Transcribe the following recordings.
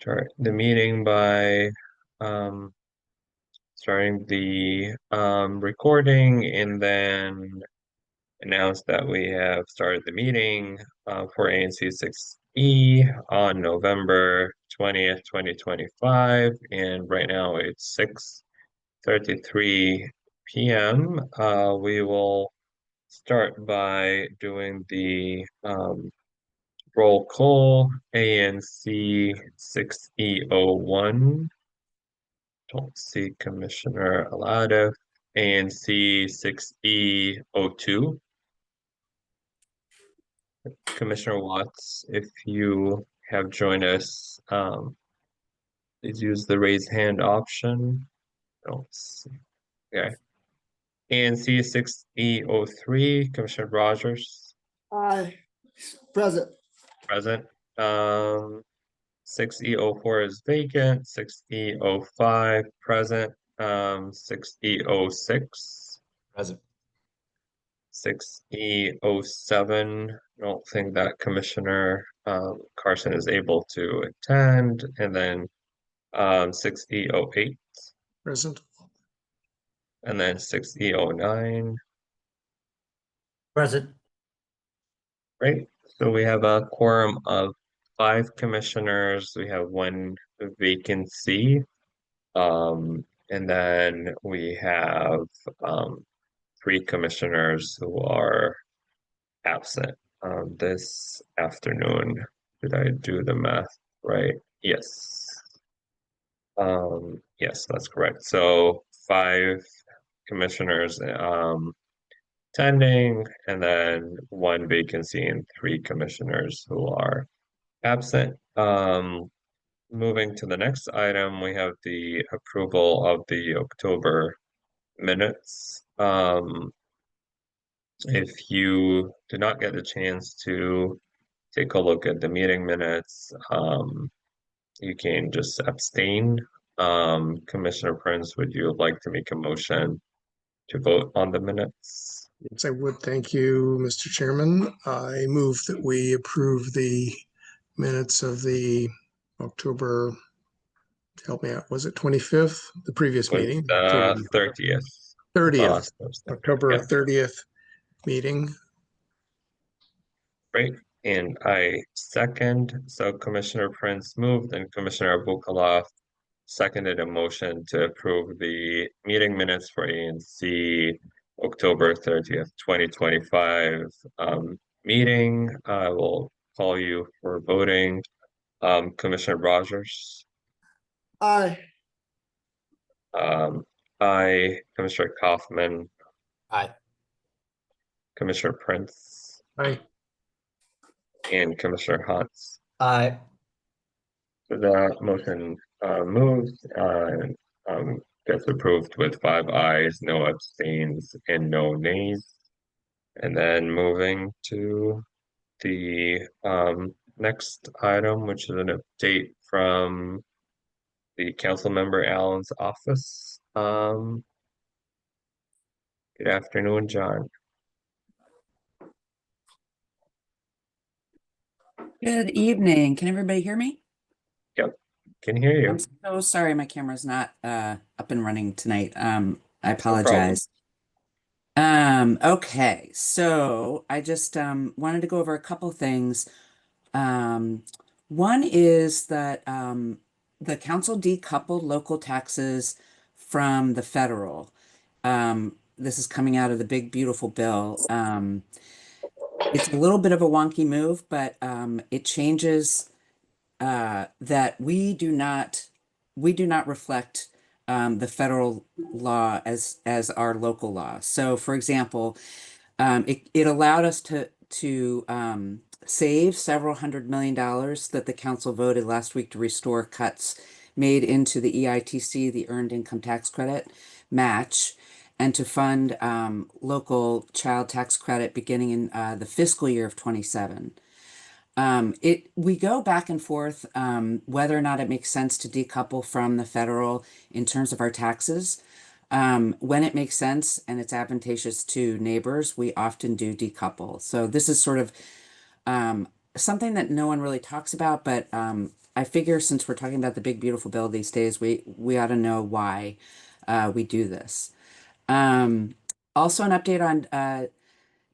Start the meeting by um, starting the recording and then announce that we have started the meeting for ANC 6E on November 20th, 2025. And right now it's 6:33 p.m. We will start by doing the roll call. ANC 6E01. Don't see Commissioner Alada. ANC 6E02. Commissioner Watts, if you have joined us, please use the raise hand option. Don't see. Okay. ANC 6E03, Commissioner Rogers, Aye. Present. present. 6E04 is vacant. 6E05 present. 6E06 Present. 6E07. I don't think that Commissioner Carson is able to attend. And then 6E08 Present. and then 6E09. Present. Great. So we have a quorum of 5 commissioners. We have 1 vacancy. And then we have 3 commissioners who are absent this afternoon. Did I do the math right? Yes. Yes, that's correct. So 5 commissioners attending, and then 1 vacancy and 3 commissioners who are absent. Moving to the next item, we have the approval of the October minutes. If you did not get the chance to take a look at the meeting minutes, you can just abstain. Commissioner Prince, would you like to make a motion to vote on the minutes? Yes, I would. Thank you, Mr. Chairman. I move that we approve the minutes of the October, help me out, was it 25th? The previous Was meeting, the October 30th. 30th, Thursday. October Yeah. 30th meeting. Great. And I second. So Commissioner Prince moved and Commissioner Abukaloff seconded a motion to approve the meeting minutes for ANC October 30th, 2025 meeting. I will call you for voting. Commissioner Rogers, Aye. aye. Commissioner Kaufman, Aye. Commissioner Prince, Aye. and Commissioner Hans. Aye. So that motion moves gets approved with 5 ayes, no abstains, and no nays. And then moving to the next item, which is an update from the council member Allen's office. Good afternoon, John. Good evening. Can everybody hear me? Yep, can hear you. I'm so sorry my camera's not up and running tonight. I No problem. apologize. Okay, so I just wanted to go over a couple things. One is that the council decoupled local taxes from the federal. This is coming out of the big beautiful bill. It's a little bit of a wonky move, but it changes that we do not reflect the federal law as our local law. So, for example, it allowed us to save several $100 million that the council voted last week to restore cuts made into the EITC, the Earned Income Tax Credit match, and to fund local child tax credit beginning in the fiscal year of 27. We go back and forth whether or not it makes sense to decouple from the federal in terms of our taxes. When it makes sense and it's advantageous to neighbors, we often do decouple. So this is sort of something that no one really talks about, but I figure since we're talking about the big beautiful bill these days, we ought to know why we do this. Um, Also, an update on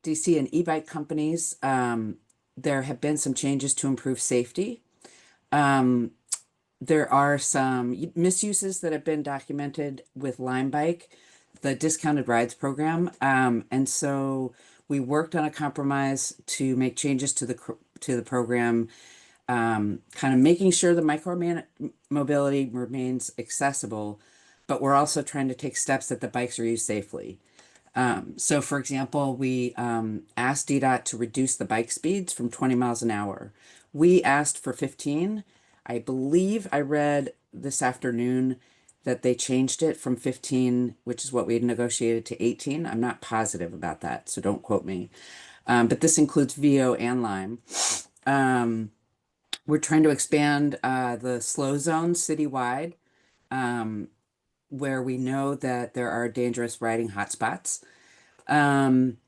DC and e-bike companies. There have been some changes to improve safety. Um, there are some misuses that have been documented with Lime Bike, the discounted rides program. And so we worked on a compromise to make changes to the program, kind of making sure the mobility remains accessible, but we're also trying to take steps that the bikes are used safely. So for example, we asked DDOT to reduce the bike speeds from 20 miles an hour. We asked for 15. I believe I read this afternoon that they changed it from 15, which is what we had negotiated, to 18. I'm not positive about that, so don't quote me. But this includes VO and Lime. Um, we're trying to expand the slow zone citywide, um, where we know that there are dangerous riding hotspots. Um,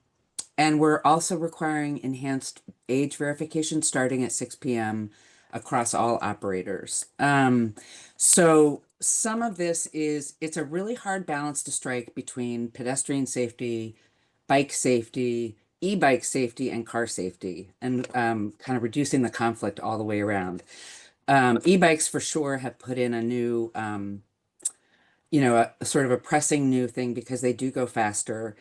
and we're also requiring enhanced age verification starting at 6 p.m. across all operators. So some of this it's a really hard balance to strike between pedestrian safety, bike safety, e-bike safety, and car safety, and kind of reducing the conflict all the way around. E-bikes for sure have put in a new, a sort of a pressing new thing because they do go faster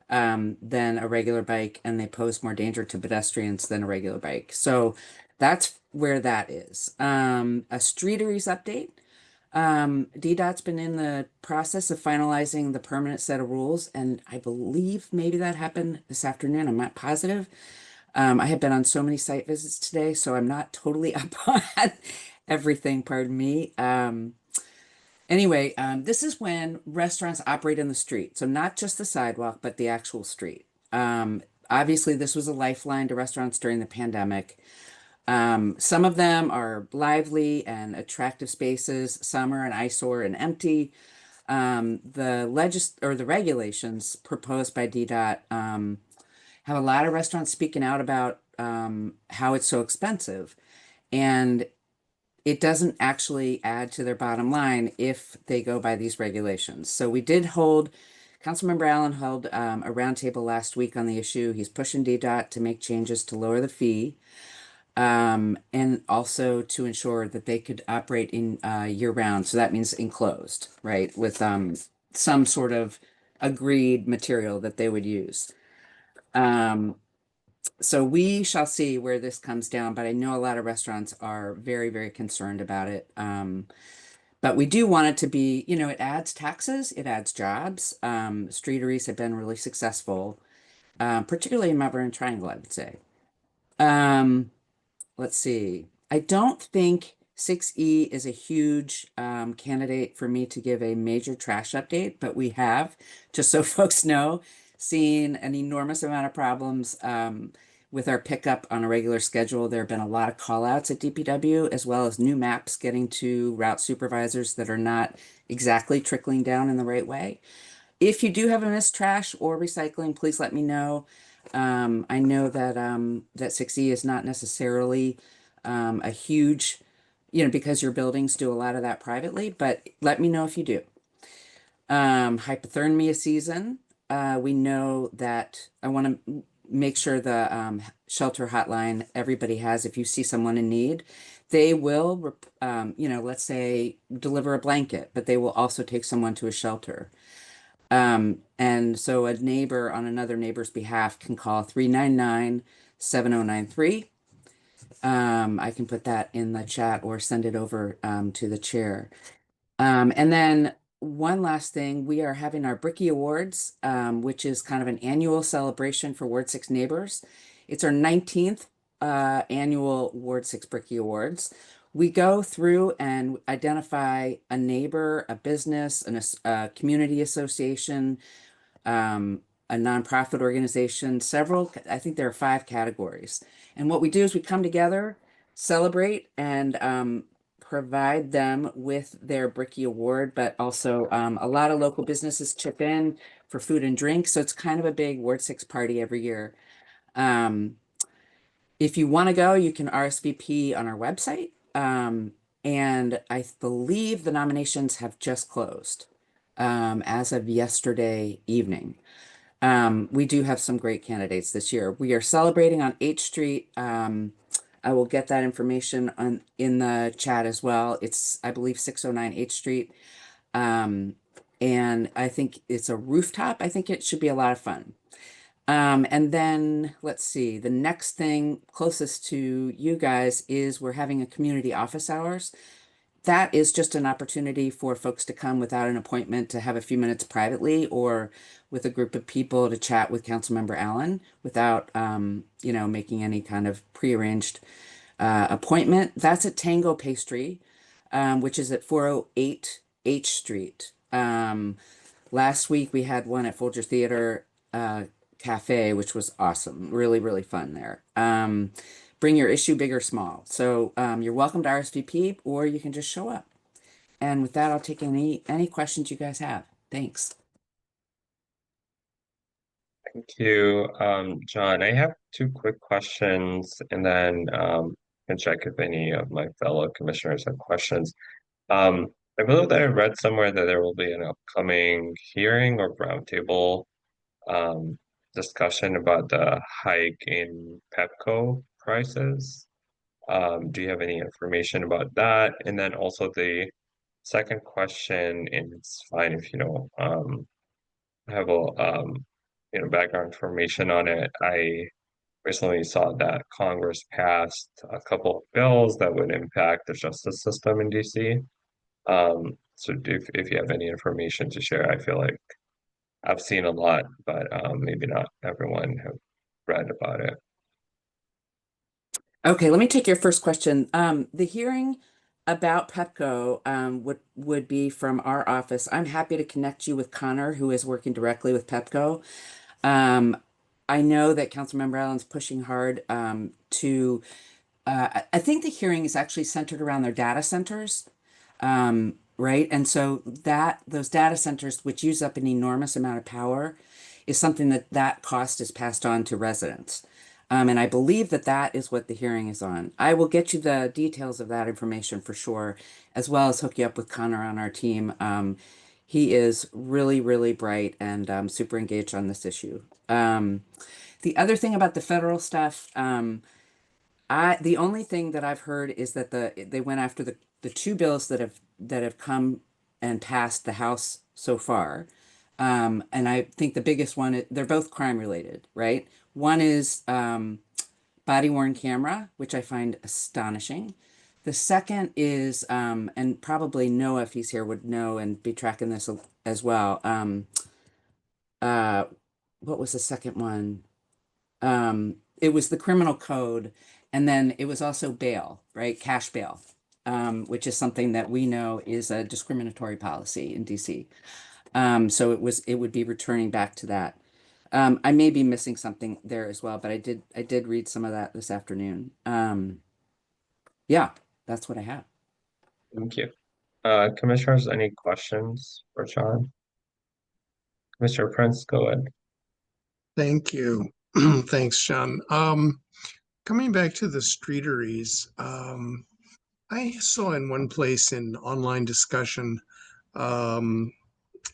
than a regular bike, and they pose more danger to pedestrians than a regular bike. So that's where that is. A streeteries update. DDOT's been in the process of finalizing the permanent set of rules, and I believe maybe that happened this afternoon. I'm not positive. I have been on so many site visits today, so I'm not totally up on everything, pardon me. Anyway, this is when restaurants operate in the street. So not just the sidewalk, but the actual street. Obviously, this was a lifeline to restaurants during the pandemic. Some of them are lively and attractive spaces. Some are an eyesore and empty. The regulations proposed by DDOT have a lot of restaurants speaking out about how it's so expensive. And it doesn't actually add to their bottom line if they go by these regulations. So we did hold, Councilmember Allen held a roundtable last week on the issue. He's pushing DDOT to make changes to lower the fee, and also to ensure that they could operate in year round. So that means enclosed, right, with some sort of agreed material that they would use. Um, so we shall see where this comes down, but I know a lot of restaurants are very, very concerned about it. But we do want it to be, it adds taxes, it adds jobs. Streeteries have been really successful, particularly in Mount Vernon Triangle, I would say. Um, let's see. I don't think 6E is a huge candidate for me to give a major trash update, but we have, just so folks know, seen an enormous amount of problems with our pickup on a regular schedule. There have been a lot of call outs at DPW, as well as new maps getting to route supervisors that are not exactly trickling down in the right way. If you do have a missed trash or recycling, please let me know. I know that that 6E is not necessarily a huge, because your buildings do a lot of that privately, but let me know if you do. Hypothermia season. We know that I want to make sure the shelter hotline everybody has, if you see someone in need, they will, let's say deliver a blanket, but they will also take someone to a shelter. And so a neighbor on another neighbor's behalf can call 399-7093. I can put that in the chat or send it over to the chair. And then one last thing, we are having our Bricky Awards, which is kind of an annual celebration for Ward 6 neighbors. It's our 19th annual Ward 6 Bricky Awards. We go through and identify a neighbor, a business, a community association, a nonprofit organization, several, I think there are 5 categories. And what we do is we come together, celebrate, and provide them with their Bricky Award, but also a lot of local businesses chip in for food and drink. So it's kind of a big Ward 6 party every year. Um, If you want to go, you can RSVP on our website. And I believe the nominations have just closed as of yesterday evening. We do have some great candidates this year. We are celebrating on H Street. I will get that information on in the chat as well. It's, I believe, 609 H Street. Um, and I think it's a rooftop. I think it should be a lot of fun. And then let's see, the next thing closest to you guys is we're having a community office hours. That is just an opportunity for folks to come without an appointment to have a few minutes privately or with a group of people to chat with Councilmember Allen without, making any kind of prearranged appointment. That's at Tango Pastry, which is at 408 H Street. Last week we had one at Folger Theater Cafe, which was awesome. Really, really fun there. Bring your issue big or small. So you're welcome to RSVP or you can just show up. And with that, I'll take any questions you guys have. Thanks. Thank you, John. I have two quick questions, and then can check if any of my fellow commissioners have questions. I believe that I read somewhere that there will be an upcoming hearing or roundtable um, discussion about the hike in Pepco prices. Do you have any information about that? And then also the second question, and it's fine if you don't have a background information on it. I recently saw that Congress passed a couple of bills that would impact the justice system in DC. So if you have any information to share, I feel like I've seen a lot, but maybe not everyone have read about it. Okay, let me take your first question. The hearing about Pepco would be from our office. I'm happy to connect you with Connor, who is working directly with Pepco. Um, I know that Councilmember Allen's pushing hard to. I think the hearing is actually centered around their data centers, right? And so that those data centers, which use up an enormous amount of power, is something that cost is passed on to residents. And I believe that that is what the hearing is on. I will get you the details of that information for sure, as well as hook you up with Connor on our team. He is really, really bright and super engaged on this issue. The other thing about the federal stuff, the only thing that I've heard is that they went after the two bills that have come and passed the House so far. And I think the biggest one, they're both crime related, right? One is body worn camera, which I find astonishing. The second is, and probably Noah, if he's here, would know and be tracking this as well. Uh, what was the second one? It was the criminal code, and then it was also bail, right? Cash bail, which is something that we know is a discriminatory policy in DC. So it would be returning back to that. I may be missing something there as well, but I did read some of that this afternoon. Yeah, that's what I have. Thank you. Commissioners, any questions for John? Mr. Prince, go ahead. Thank you. Thanks, John. Coming back to the streeteries, I saw in one place in online discussion, um,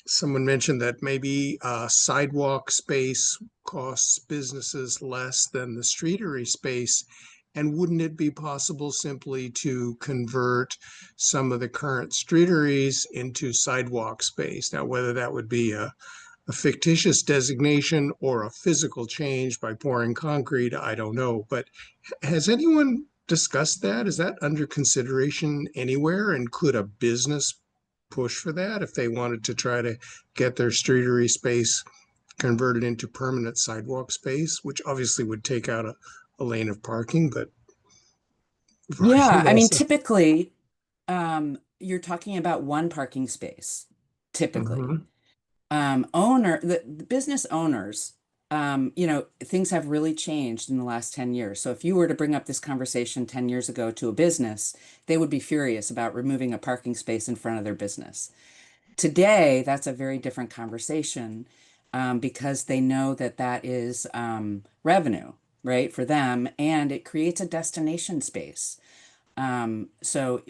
someone mentioned that maybe sidewalk space costs businesses less than the streetery space. And wouldn't it be possible simply to convert some of the current streeteries into sidewalk space? Now, whether that would be a fictitious designation or a physical change by pouring concrete, I don't know. But has anyone discussed that? Is that under consideration anywhere? And could a business push for that if they wanted to try to get their streetery space converted into permanent sidewalk space, which obviously would take out a lane of parking, but Yeah, parking I mean, also. typically, you're talking about one parking space, typically. Mhm. The business owners, things have really changed in the last 10 years. So if you were to bring up this conversation 10 years ago to a business, they would be furious about removing a parking space in front of their business. Today, that's a very different conversation because they know that that is revenue, right, for them, and it creates a destination space. So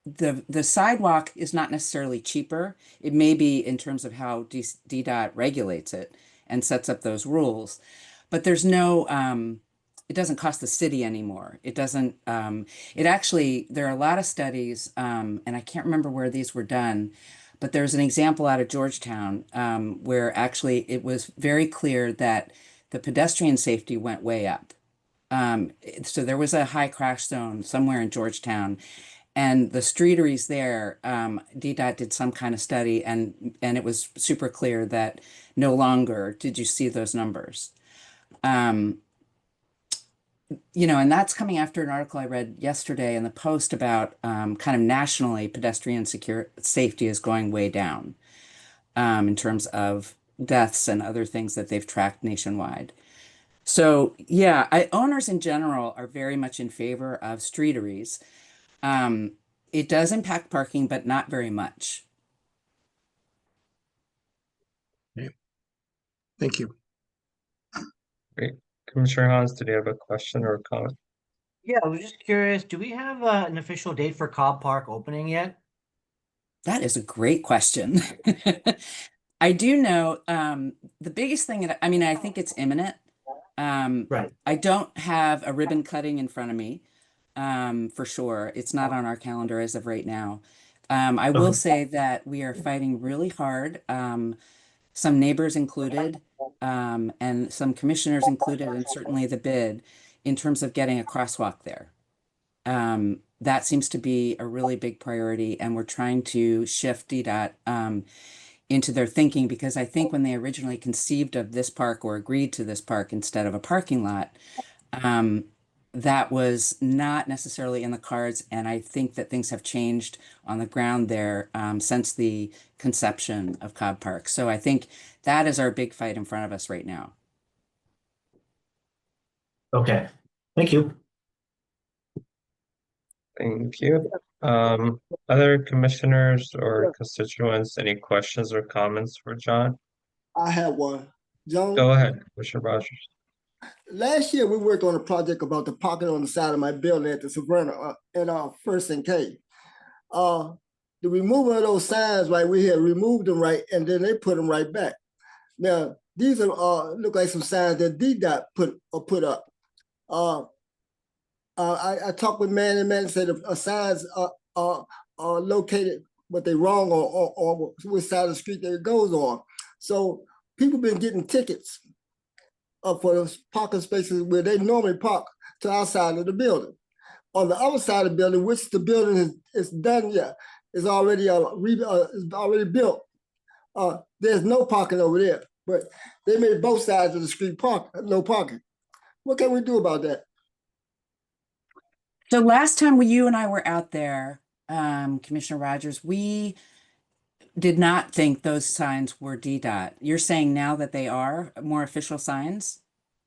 the sidewalk is not necessarily cheaper. It may be in terms of how DDOT regulates it and sets up those rules, but there's no, it doesn't cost the city anymore. It doesn't, it actually, there are a lot of studies, and I can't remember where these were done, but there's an example out of Georgetown, where actually it was very clear that the pedestrian safety went way up. So there was a high crash zone somewhere in Georgetown, and the streeteries there, DDOT did some kind of study, and it was super clear that no longer did you see those numbers. Um, and that's coming after an article I read yesterday in the Post about kind of nationally pedestrian secure safety is going way down, in terms of deaths and other things that they've tracked nationwide. So yeah, owners in general are very much in favor of streeteries. Um, it does impact parking, but not very much. Okay. Thank you. Great. Commissioner Hans, did you have a question or a comment? Yeah, I was just curious, do we have an official date for Cobb Park opening yet? That is a great question. I do know, the biggest thing that, I mean, I think it's imminent. Um, Right. I don't have a ribbon cutting in front of me, for sure. It's not on our calendar as of right now. I will Okay. say that we are fighting really hard, some neighbors included, and some commissioners included, and certainly the bid in terms of getting a crosswalk there. That seems to be a really big priority, and we're trying to shift DDOT into their thinking, because I think when they originally conceived of this park or agreed to this park instead of a parking lot, um, that was not necessarily in the cards. And I think that things have changed on the ground there, since the conception of Cobb Park. So I think that is our big fight in front of us right now. Okay. Thank you. Thank you. Other commissioners or constituents, any questions or comments for John? I have one. Go John, ahead, Commissioner Rogers. last year we worked on a project about the parking on the side of my building at the Savannah at First and K. Uh, the removal of those signs, right? We had removed them, right, and then they put them right back. Now these are look like some signs that DDOT put up. I talked with Manny. Manny said the signs are located, but they wrong on which side of the street that it goes on. So people been getting tickets for those parking spaces where they normally park to outside of the building. On the other side of the building, which the building is done yet, is already built. There's no parking over there, but they made both sides of the street no parking. What can we do about that? So last time you and I were out there, Commissioner Rogers, we did not think those signs were DDOT. You're saying now that they are more official signs?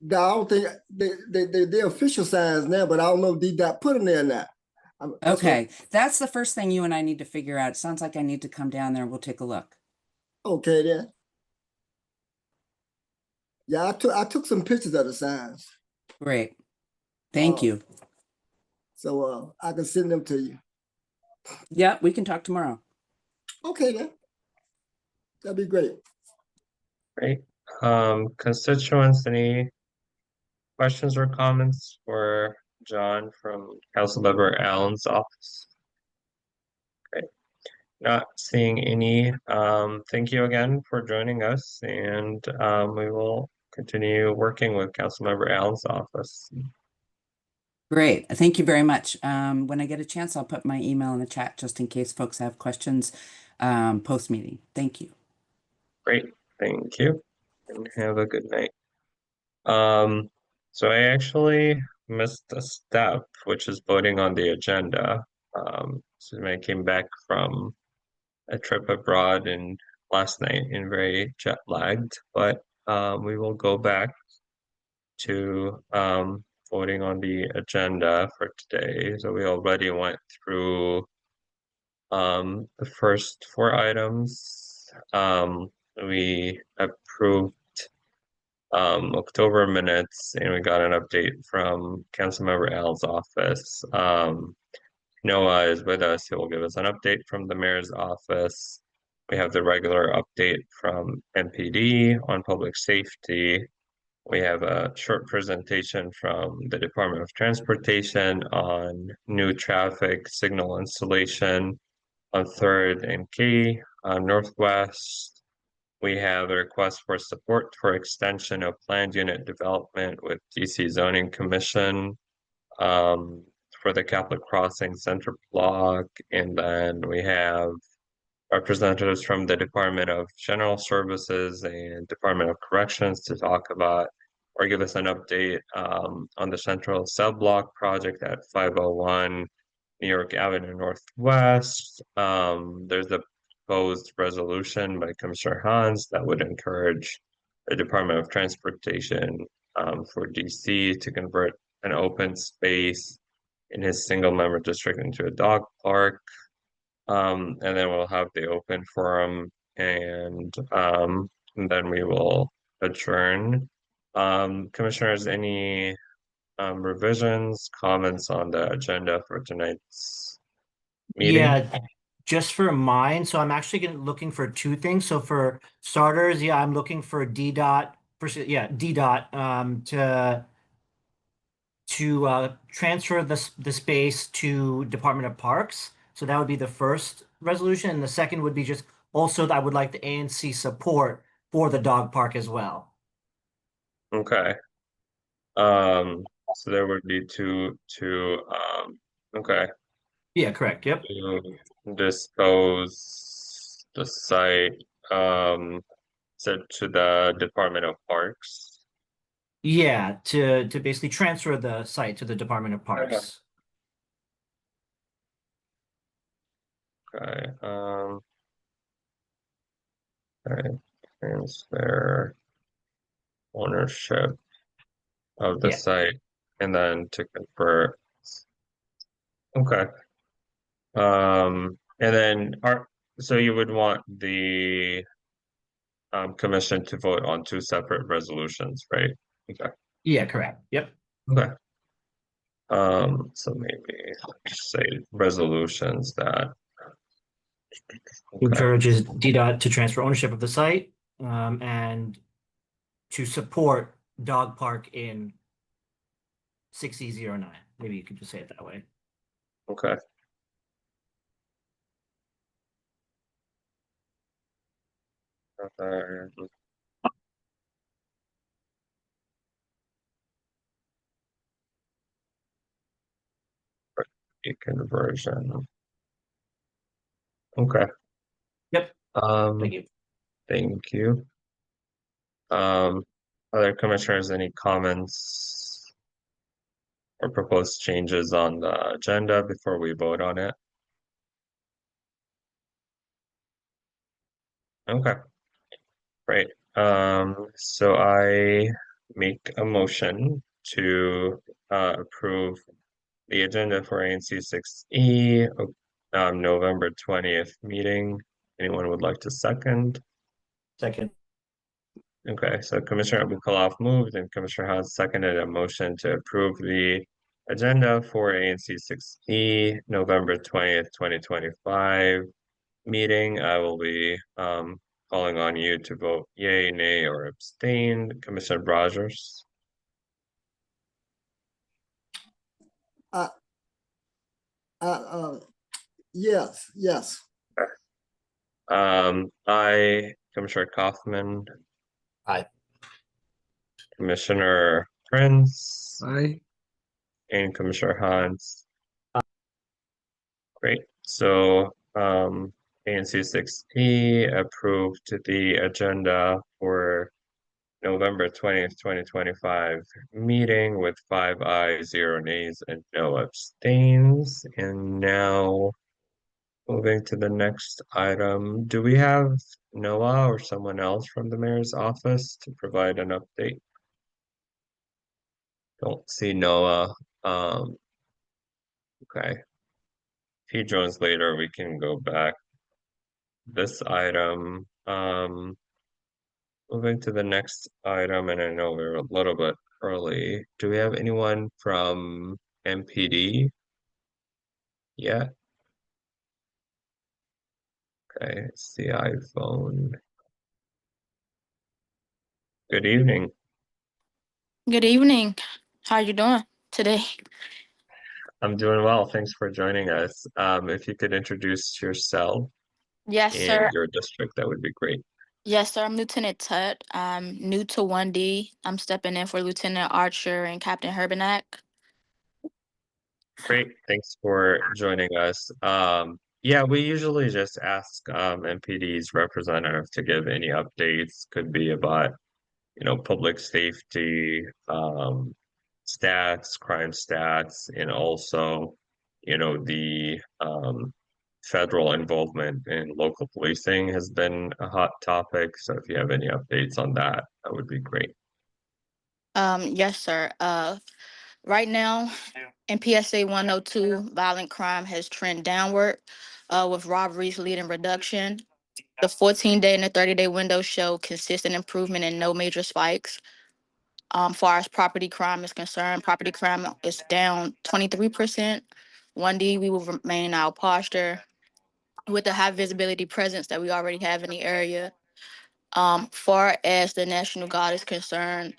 I don't think they're official signs now, but I don't know if DDOT put them there now. Okay, that's the first thing you and I need to figure out. It sounds like I need to come down there and we'll take a look. Okay then. Yeah, I took some pictures of the signs. Great. Thank you. So I can send them to you. Yeah, we can talk tomorrow. Okay then. That'd be great. Great. Constituents, any questions or comments for John from Councilmember Allen's office? Great. Not seeing any. Thank you again for joining us, and we will continue working with Councilmember Allen's office. Great. Thank you very much. When I get a chance, I'll put my email in the chat just in case folks have questions, post meeting. Thank you. Great. Thank you, and have a good night. So I actually missed a step, which is voting on the agenda. So when I came back from a trip abroad and last night and very jet lagged, but we will go back to voting on the agenda for today. So we already went through the first four items. We approved October minutes, and we got an update from Councilmember Al's office. Noah is with us. He will give us an update from the mayor's office. We have the regular update from MPD on public safety. We have a short presentation from the Department of Transportation on new traffic signal installation on 3rd and K Northwest. We have a request for support for extension of planned unit development with DC Zoning Commission for the Catholic Crossing Center block. And then we have representatives from the Department of General Services and Department of Corrections to talk about or give us an update on the Central Cell Block project at 501 New York Avenue Northwest. There's a proposed resolution by Commissioner Hans that would encourage the Department of Transportation for DC to convert an open space in his single member district into a dog park. And then we'll have the open forum and then we will adjourn. Commissioners, any revisions, comments on the agenda for tonight's meeting? Yeah, just for mine. So I'm actually looking for two things. So for starters, yeah, I'm looking for D dot, D dot to transfer the space to Department of Parks. So that would be the first resolution. And the second would be just also that I would like the ANC support for the dog park as well. Okay. So there would be okay, Yeah, correct. Yep. to dispose the site, to the Department of Parks. Yeah, to basically transfer the site to the Department of Parks. Okay, okay, transfer ownership of the Yeah. site and then to convert. Okay. And then so you would want the commission to vote on two separate resolutions, right? Okay. Yeah, correct. Yep. Okay. So maybe just say resolutions that okay. Encourages DDOT to transfer ownership of the site and to support dog park in 6009. Maybe you could just say it that way. Okay. A conversion. Okay. Yep. Thank you. Thank you. Other commissioners, any comments or proposed changes on the agenda before we vote on it? Okay, great. So I make a motion to approve the agenda for ANC 6E, November 20th meeting. Anyone would like to second? Second. Okay, so Commissioner Abukalov moved and Commissioner Hans seconded a motion to approve the agenda for ANC 6E, November 20th, 2025 meeting. I will be calling on you to vote yay, nay, or abstain. Commissioner Rogers. Yes, yes. I, Commissioner Kaufman. Aye. Commissioner Prince. Aye. And Commissioner Hans. Great. So ANC 6E approved the agenda for November 20th, 2025 meeting with 5 ayes, 0 nays, and no abstains. And now moving to the next item, do we have Noah or someone else from the mayor's office to provide an update? Don't see Noah. Okay. If he joins later, we can go back. This item, moving to the next item, and I know we're a little bit early. Do we have anyone from MPD yet? Okay, it's the iPhone. Good evening. Good evening. How you doing today? I'm doing well. Thanks for joining us. If you could introduce yourself Yes, and sir. your district, that would be great. Yes, sir. I'm Lieutenant Tut. I'm new to 1D. I'm stepping in for Lieutenant Archer and Captain Herbenak. Great. Thanks for joining us. Yeah, we usually just ask MPD's representative to give any updates. Could be about, public safety, stats, crime stats, and also, the federal involvement in local policing has been a hot topic. So if you have any updates on that, that would be great. Yes, sir. Right now, in PSA 102, violent crime has trended downward, with robberies leading reduction. The 14-day and the 30-day windows show consistent improvement and no major spikes. Far as property crime is concerned, property crime is down 23%. 1D, we will remain our posture with the high visibility presence that we already have in the area. Far as the National Guard is concerned,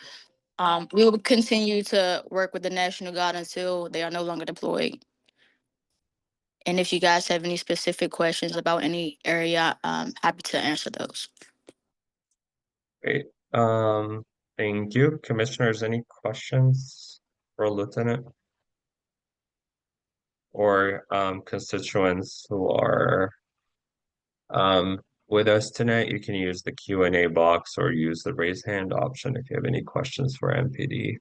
we will continue to work with the National Guard until they are no longer deployed. And if you guys have any specific questions about any area, I'm happy to answer those. Great. Thank you. Commissioners, any questions for Lieutenant? Or constituents who are with us tonight, you can use the Q&A box or use the raise hand option if you have any questions for MPD.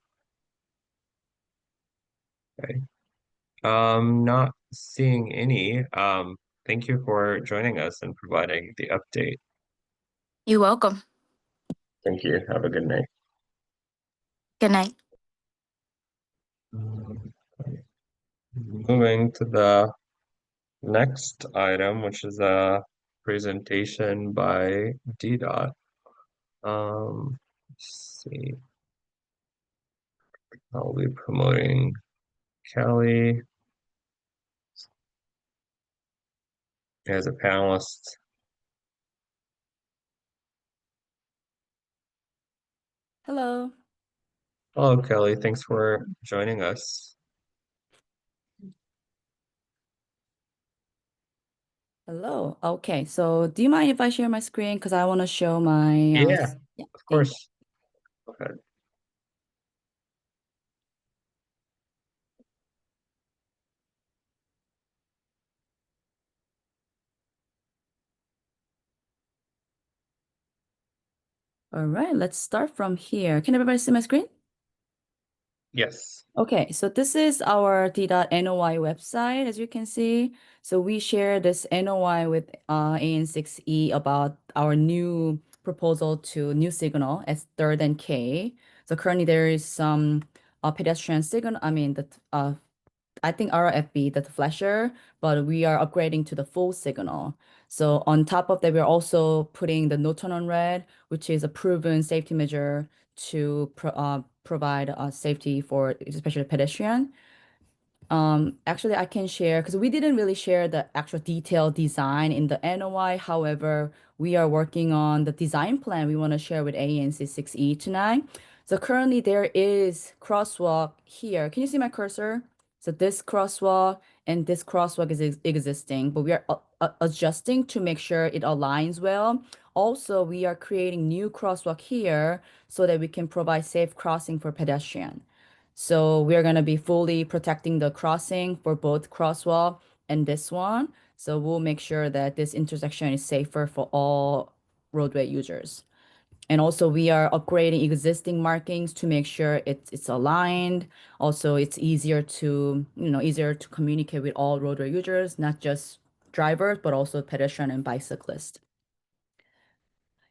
Okay. Not seeing any. Thank you for joining us and providing the update. You're welcome. Thank you. Have a good night. Good night. Moving to the next item, which is a presentation by DDOT. Let's see. I'll be promoting Kelly as a panelist. Hello. Hello, Kelly. Thanks for joining us. Hello. Okay, so do you mind if I share my screen? Because I want to show my Yeah, yeah, of thank you. course. Okay. All right, let's start from here. Can everybody see my screen? Yes. Okay, so this is our T.NOI website, as you can see. So we share this NOI with AN6E about our new proposal to new signal as 3rd and K. So currently there is some pedestrian signal, I think RFB, the flasher, but we are upgrading to the full signal. So on top of that, we're also putting the no turn on red, which is a proven safety measure to provide safety for especially pedestrian. Actually, I can share because we didn't really share the actual detailed design in the NOI. However, we are working on the design plan we want to share with ANC6E tonight. So currently there is crosswalk here. Can you see my cursor? So this crosswalk and this crosswalk is existing, but we are adjusting to make sure it aligns well. Also, we are creating new crosswalk here so that we can provide safe crossing for pedestrian. So we're going to be fully protecting the crossing for both crosswalk and this one. So we'll make sure that this intersection is safer for all roadway users. And also we are upgrading existing markings to make sure it's aligned. Also, it's easier to, easier to communicate with all roadway users, not just drivers, but also pedestrian and bicyclists.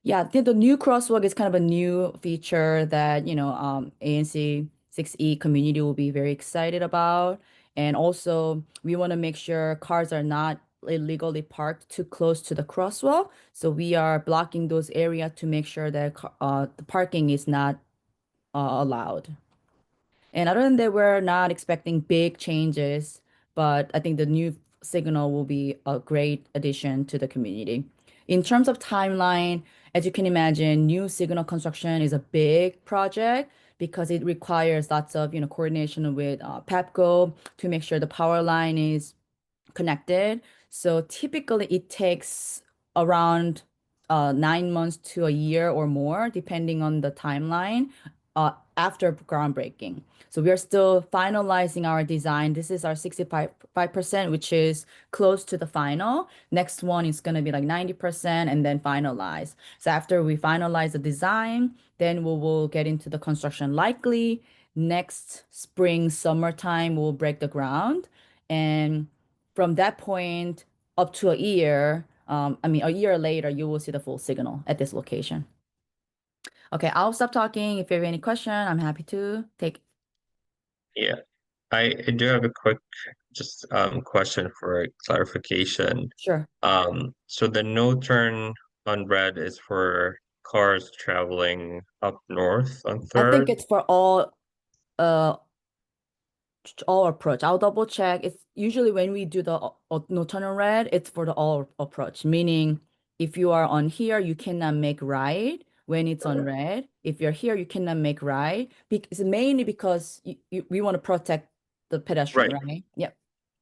Yeah, the new crosswalk is kind of a new feature that, ANC 6E community will be very excited about. And also, we want to make sure cars are not illegally parked too close to the crosswalk. So we are blocking those areas to make sure that the parking is not allowed. And other than that, we're not expecting big changes, but I think the new signal will be a great addition to the community. In terms of timeline, as you can imagine, new signal construction is a big project because it requires lots of, coordination with PEPCO to make sure the power line is connected. So typically it takes around 9 months to a year or more, depending on the timeline, after groundbreaking. So we are still finalizing our design. This is our 65%, which is close to the final. Next one is going to be like 90% and then finalize. So after we finalize the design, then we will get into the construction. Likely next spring, summertime, we'll break the ground. And from that point up to a year, a year later, you will see the full signal at this location. Okay, I'll stop talking. If you have any question, I'm happy to take. Yeah, I do have a quick just question for clarification. Sure. So the no turn on red is for cars traveling up north on I think 3rd? it's for all approach. I'll double check. It's usually when we do the no turn on red, it's for the all approach, meaning if you are on here, you cannot make right when it's on red. If you're here, you cannot make right. It's mainly because we want to protect the pedestrian, Right. right? Yep.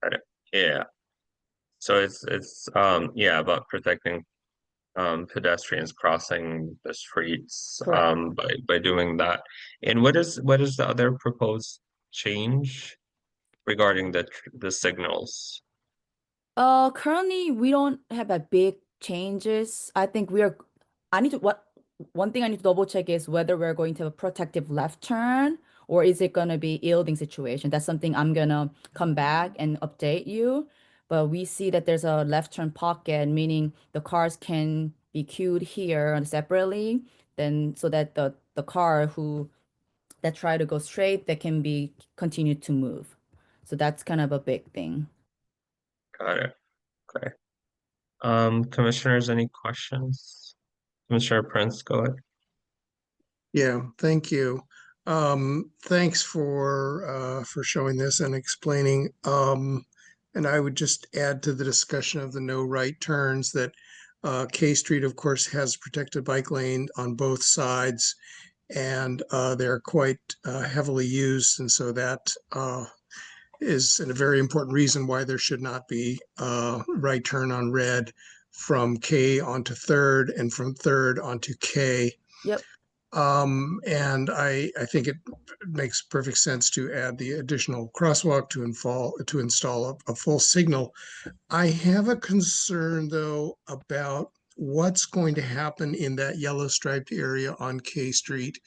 Got it. Yeah. So it's yeah, about protecting pedestrians crossing the streets Correct. by doing that. And what is the other proposed change regarding the signals? Currently we don't have a big changes. I need to what one thing I need to double check is whether we're going to have a protective left turn or is it gonna be yielding situation. That's something I'm gonna come back and update you. But we see that there's a left turn pocket, meaning the cars can be queued here separately, then so that the car that try to go straight, they can be continued to move. So that's kind of a big thing. Got it. Okay. Commissioners, any questions? Commissioner Prince, go ahead. Yeah, thank you. Thanks for showing this and explaining. And I would just add to the discussion of the no right turns that K Street, of course, has protected bike lane on both sides, and they're quite heavily used, and so that is a very important reason why there should not be right turn on red from K onto 3rd and from 3rd onto K. Yep. And I think it makes perfect sense to add the additional crosswalk to install a full signal. I have a concern though about what's going to happen in that yellow striped area on K Street,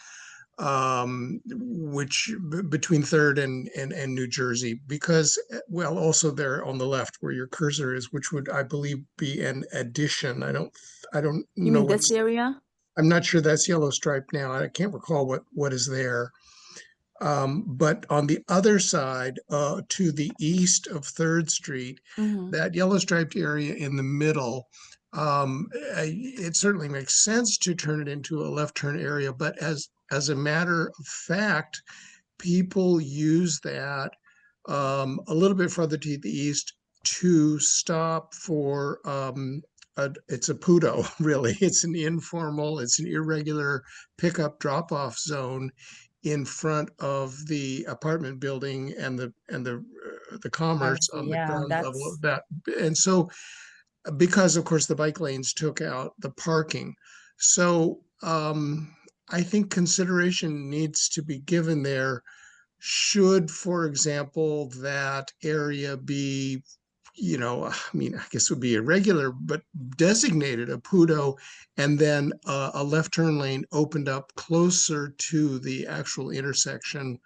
which between 3rd and New Jersey, because well, also there on the left where your cursor is, which would I believe be an addition. I don't You know mean what's. this area? I'm not sure that's yellow stripe now. I can't recall what is there. But on the other side, to the east of 3rd Street, Mm-hmm. that yellow striped area in the middle, it certainly makes sense to turn it into a left turn area. But as a matter of fact, people use that a little bit further to the east to stop for it's a PUDO, really. It's an informal, it's an irregular pickup drop-off zone in front of the apartment building and the I commerce see. on the Yeah, ground level that's of that. And so because of course the bike lanes took out the parking. So I think consideration needs to be given there. Should, for example, that area be, I mean, I guess it would be irregular, but designated a PUDO, and then a left turn lane opened up closer to the actual intersection,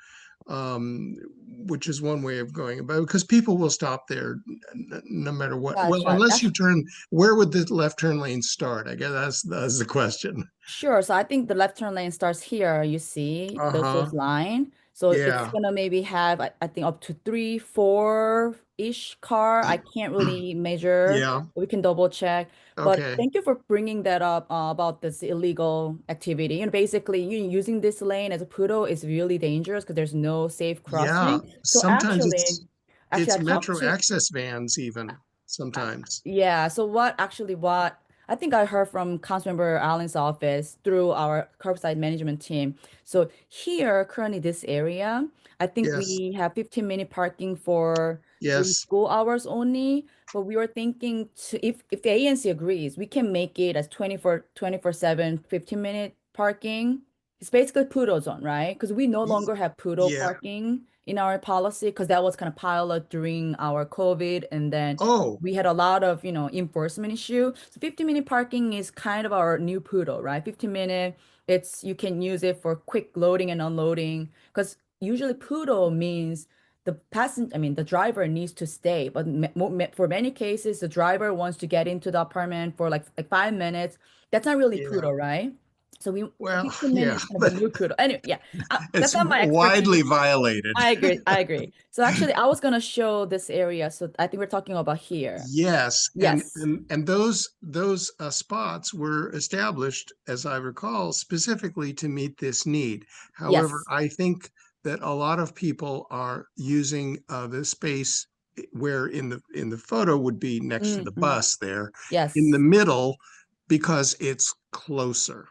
which is one way of going about it, because people will stop there no matter what. Well, gotcha. unless you turn, where would the left turn lane start? I guess that's the question. Sure. So I think the left turn lane starts here. You see those Uh-huh. line. So it's Yeah. gonna maybe have, I think, up to 3, 4-ish car. I can't really measure. Yeah. We can double check. But Okay. thank you for bringing that up about this illegal activity. Basically, you using this lane as a poodle is really dangerous because there's no safe Yeah. crossing. So Sometimes actually, it's I talked metro to. access vans even sometimes. Yeah, so what I think I heard from Councilmember Allen's office through our curbside management team. So here, currently this area, I think Yes. we have 15-minute parking for during Yes. school hours only. But we were thinking to if the ANC agrees, we can make it as 24/7, 15-minute parking. It's basically poodle zone, right? Because we no Ye- longer have poodle Yeah. parking in our policy because that was kind of pilot during our COVID, and then Oh, we had a lot of, enforcement issue. So 15-minute parking is kind of our new poodle, right? 15-minute, you can use it for quick loading and unloading because usually poodle means the driver needs to stay, but for many cases, the driver wants to get into the apartment for like 5 minutes. That's not really yeah. poodle, right? So we Well, 15 yeah, minutes kind of but a new poodle. Anyway, yeah, that's it's not my widely expertise. violated. I agree. I agree. So actually, I was gonna show this area. So I think we're talking about here. Yes, Yes. and those spots were established, as I recall, specifically to meet this need. However, Yes. I think that a lot of people are using the space where in the photo would be next to the Mm-mm. bus there in the Yes. middle because it's closer.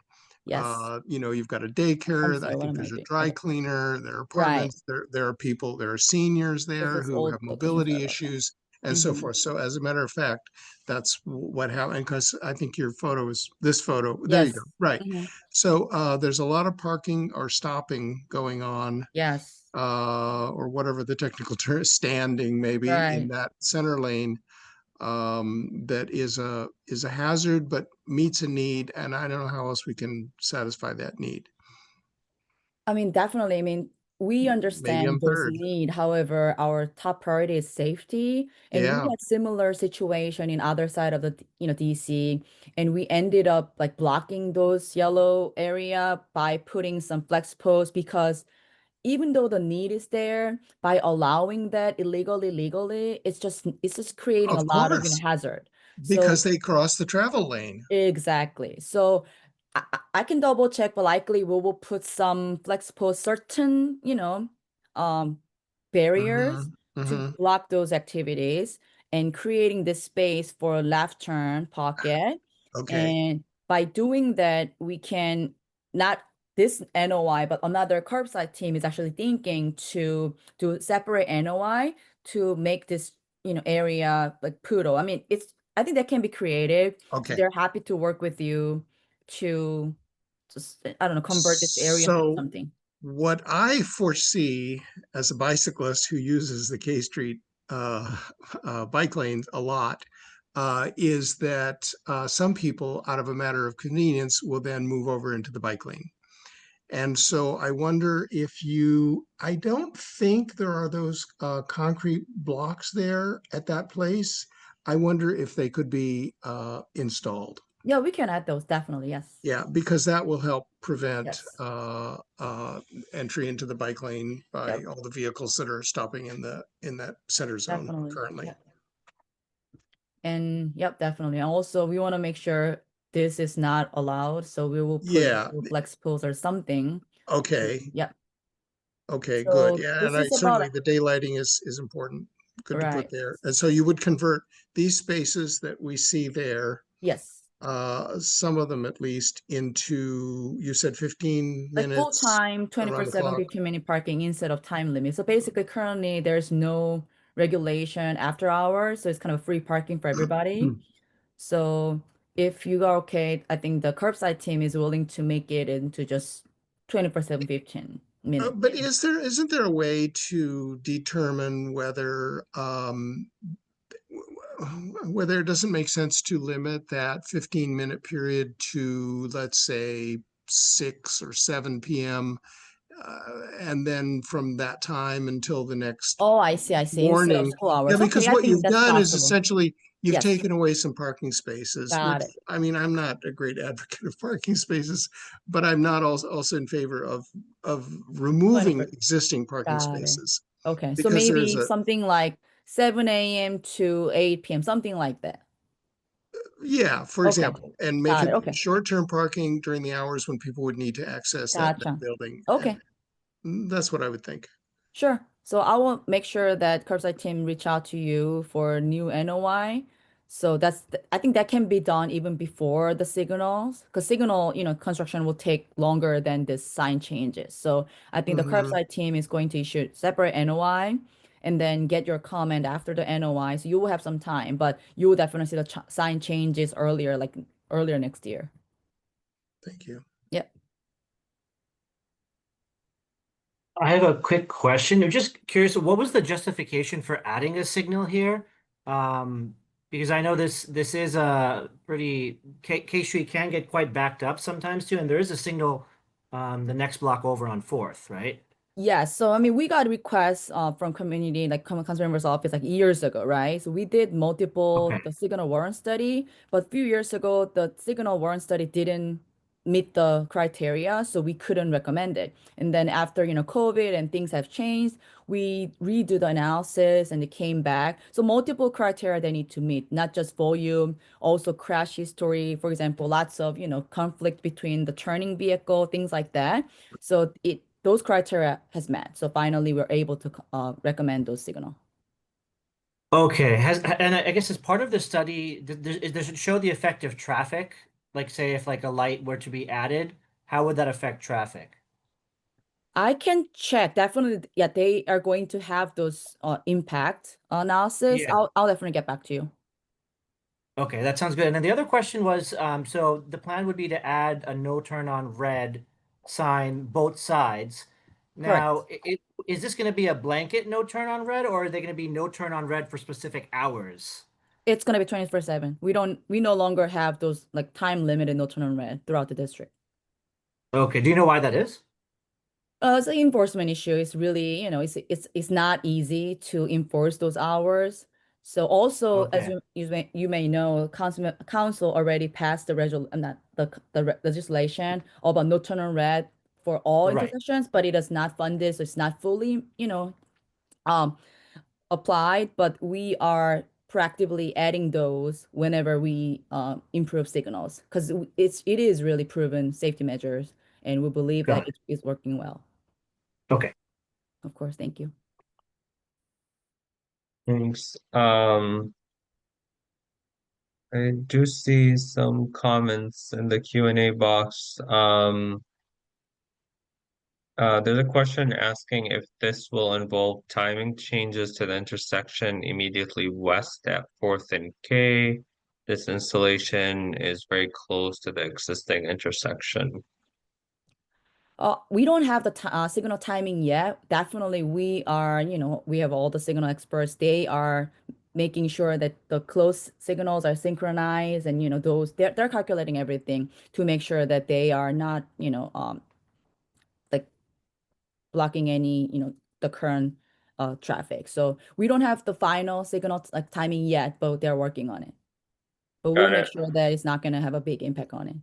Yes. You've got a I'm daycare. I sorry. What think am I there's a doing? dry Okay. cleaner. There are Right. apartments. There are people. There are seniors Is there this who have old location? Sorry mobility about that. issues and so Mm-hmm. forth. So, as a matter of fact, that's what happened. Because I think your photo is this photo. There you go. Yes. Right. Mm-hmm. So there's a lot of parking or stopping going on, Yes. or whatever the technical term, standing maybe in Right. that center lane that is a hazard but meets a need, and I don't know how else we can satisfy that need. Definitely. We Maybe I'm understand those third. need. However, our top priority is safety. And we Yeah. had similar situation in other side of the, DC, and we ended up like blocking those yellow area by putting some flex posts because even though the need is there, by allowing that illegally, legally, it's just creating a Of lot of, course, hazard. So because they cross the travel lane. exactly. So I can double check, but likely we will put some flexible certain, um, barriers Hmm. to Hmm. block those activities and creating this space for left turn pocket. Okay. And by doing that, we can not this NOI, but another curbside team is actually thinking to do separate NOI to make this, area like poodle. I think that can be creative. So Okay. they're happy to work with you to just, I don't know, convert this area to So something. what I foresee as a bicyclist who uses the K Street bike lanes a lot is that some people, out of a matter of convenience, will then move over into the bike lane. And so I wonder I don't think there are those concrete blocks there at that place. I wonder if they could be installed. Yeah, we can add those, definitely. Yes. Yeah, because that will help prevent Yes. entry into the bike lane by Yep. all the vehicles that are stopping in that center zone Definitely. currently. Yep. And yep, definitely. And also, we want to make sure this is not allowed, so we will put Yeah. flex pools or something. Okay. Yep. Okay, good. So Yeah, and this I is about certainly the daylighting is important. Good to put right. there. And so you would convert these spaces that we see there, Yes. some of them at least, into, you said 15 Like full minutes time, around the 24/7, clock. 15-minute parking instead of time limit. So basically, currently there's no regulation after hours, so it's kind of free parking for everybody. So if you are okay, I think the curbside team is willing to make it into just 24/7, 15 minutes. But isn't there a way to determine whether it doesn't make sense to limit that 15-minute period to, let's say, 6 or 7 p.m. And then from that time until the next Oh, I see, I see. Instead of morning? school Yeah, hours. Okay, because I what think you've that's done is possible. essentially You've Yes. taken away some parking spaces, Got which, it. I mean, I'm not a great advocate of parking spaces, but I'm not also in favor of removing 20%. existing parking Got it. spaces. Okay, so Because there's maybe a, something like 7 a.m. to 8 p.m., something like that. yeah, for Okay, example, and make got it it. Okay, short-term parking during the hours when people would need to access that gotcha. building. Okay. And that's what I would think. Sure. So I will make sure that curbside team reach out to you for new NOI. So I think that can be done even before the signals, because signal, construction will take longer than this sign changes. So I think the Mhm. curbside team is going to issue separate NOI and then get your comment after the NOI. So you will have some time, but you will definitely see the ch sign changes earlier, like earlier next year. Thank you. Yep. I have a quick question. I'm just curious, what was the justification for adding a signal here? Because I know this is a pretty K Street can get quite backed up sometimes too, and there is a signal the next block over on 4th, right? Yeah, so I mean, we got requests from community, like council members' office, like years ago, right? So we did multiple Okay. the signal warrant study, but a few years ago, the signal warrant study didn't meet the criteria, so we couldn't recommend it. And then after, COVID and things have changed, we redo the analysis and it came back. So multiple criteria they need to meet, not just volume, also crash history, for example, lots of, conflict between the turning vehicle, things like that. So those criteria has met. So finally, we're able to recommend those signal. Okay. And I guess as part of the study, does it show the effect of traffic? Like say if like a light were to be added, how would that affect traffic? I can check. Definitely, yeah, they are going to have those impact analysis. Yeah. I'll definitely get back to you. Okay, that sounds good. And then the other question was, so the plan would be to add a no turn on red sign both sides. Correct. Now, is this going to be a blanket no turn on red, or are they going to be no turn on red for specific hours? It's gonna be 24/7. We no longer have those like time limited no turn on red throughout the district. Okay, do you know why that is? It's an enforcement issue. It's really, it's not easy to enforce those hours. So also, as Okay, you may know, council already passed the not the legislation about no turn on red for all right. intersections, but it is not funded, so it's not fully, um, applied. But we are proactively adding those whenever we improve signals because it is really proven safety measures, and we believe that Got it is working well. it. Okay. Of course, thank you. Thanks. I do see some comments in the Q&A box. There's a question asking if this will involve timing changes to the intersection immediately west at 4th and K. This installation is very close to the existing intersection. We don't have the signal timing yet. Definitely, we are, we have all the signal experts. They are making sure that the close signals are synchronized and, they're calculating everything to make sure that they are not, like blocking any, the current traffic. So we don't have the final signal like timing yet, but they're working on it. But we'll Got make it. sure that it's not going to have a big impact on it.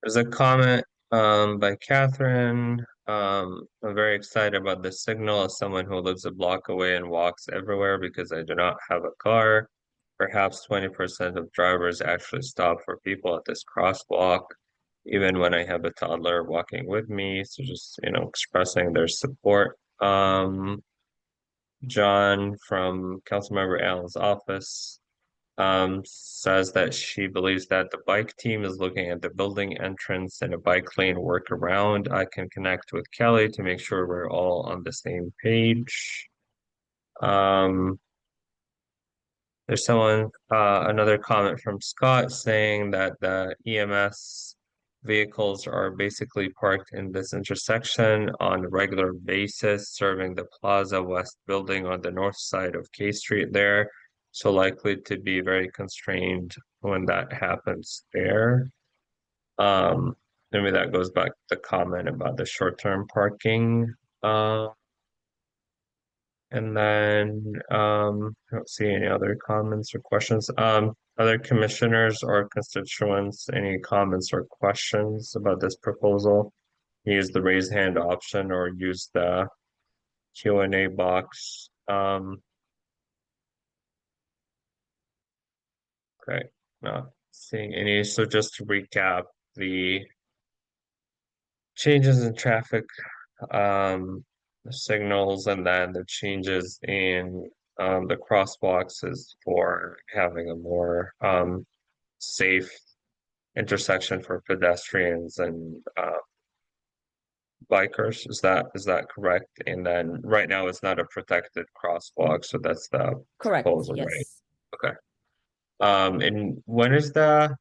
There's a comment by Catherine. I'm very excited about this signal as someone who lives a block away and walks everywhere because I do not have a car. Perhaps 20% of drivers actually stop for people at this crosswalk, even when I have a toddler walking with me. So just, expressing their support. John from Councilmember Allen's office says that she believes that the bike team is looking at the building entrance and a bike lane workaround. I can connect with Kelly to make sure we're all on the same page. Um, there's another comment from Scott saying that the EMS vehicles are basically parked in this intersection on a regular basis, serving the Plaza West building on the north side of K Street there. So likely to be very constrained when that happens there. Maybe that goes back to the comment about the short-term parking. And then I don't see any other comments or questions. Other commissioners or constituents, any comments or questions about this proposal? Use the raise hand option or use the Q&A box. Okay, not seeing any. So just to recap, the changes in traffic signals and then the changes in the crosswalks is for having a more safe intersection for pedestrians and bikers. Is that correct? And then right now it's not a protected crosswalk, so that's the Correct. proposal, right? Yes. Okay. And when is the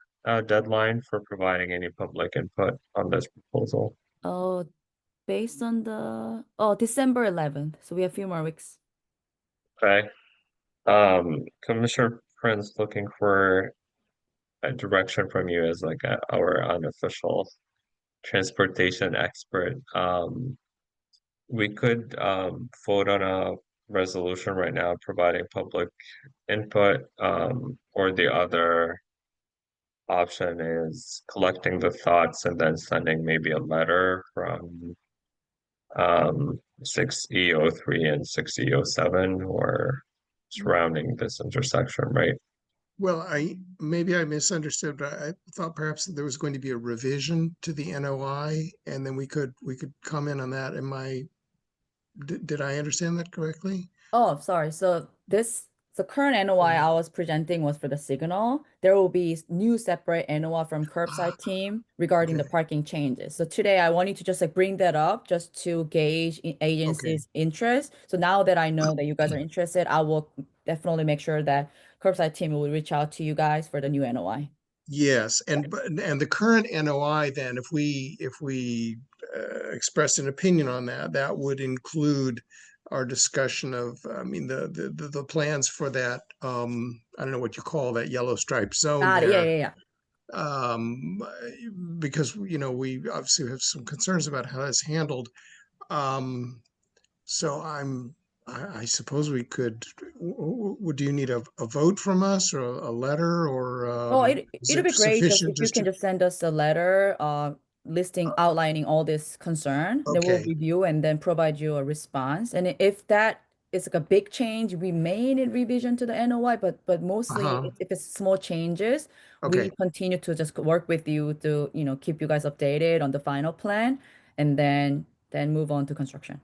deadline for providing any public input on this proposal? Oh, based on the December 11th. So we have a few more weeks. Okay. Commissioner Prince looking for a direction from you as like our unofficial transportation expert. We could vote on a resolution right now providing public input, or the other option is collecting the thoughts and then sending maybe a letter from 6E03 and 6E07 or surrounding this intersection, right? Well, maybe I misunderstood, but I thought perhaps that there was going to be a revision to the NOI, and then we could comment on that. Did I understand that correctly? Oh, sorry. So the current NOI I was presenting was for the signal. There will be new separate NOI from curbside team regarding the Okay. parking changes. So today I wanted to just like bring that up just to gauge agency's interest. So now that I know that you guys are interested, I will definitely make sure that curbside team will reach out to you guys for the new NOI. Yes, and the current NOI then, if we expressed an opinion on that, that would include our discussion of, I mean, the plans for that, I don't know what you call that yellow stripe zone Got it. Yeah, there. yeah, yeah. Because, we obviously have some concerns about how that's handled. So I suppose we could, do you need a vote from us or a letter or Oh, is it'll it be great just sufficient if you just can to, just send us a letter listing outlining all this concern. Then we'll okay, review and then provide you a response. And if that is like a big change, we may need revision to the NOI, but mostly uh-huh, if it's small changes, we okay. continue to just work with you to, keep you guys updated on the final plan and then move on to construction.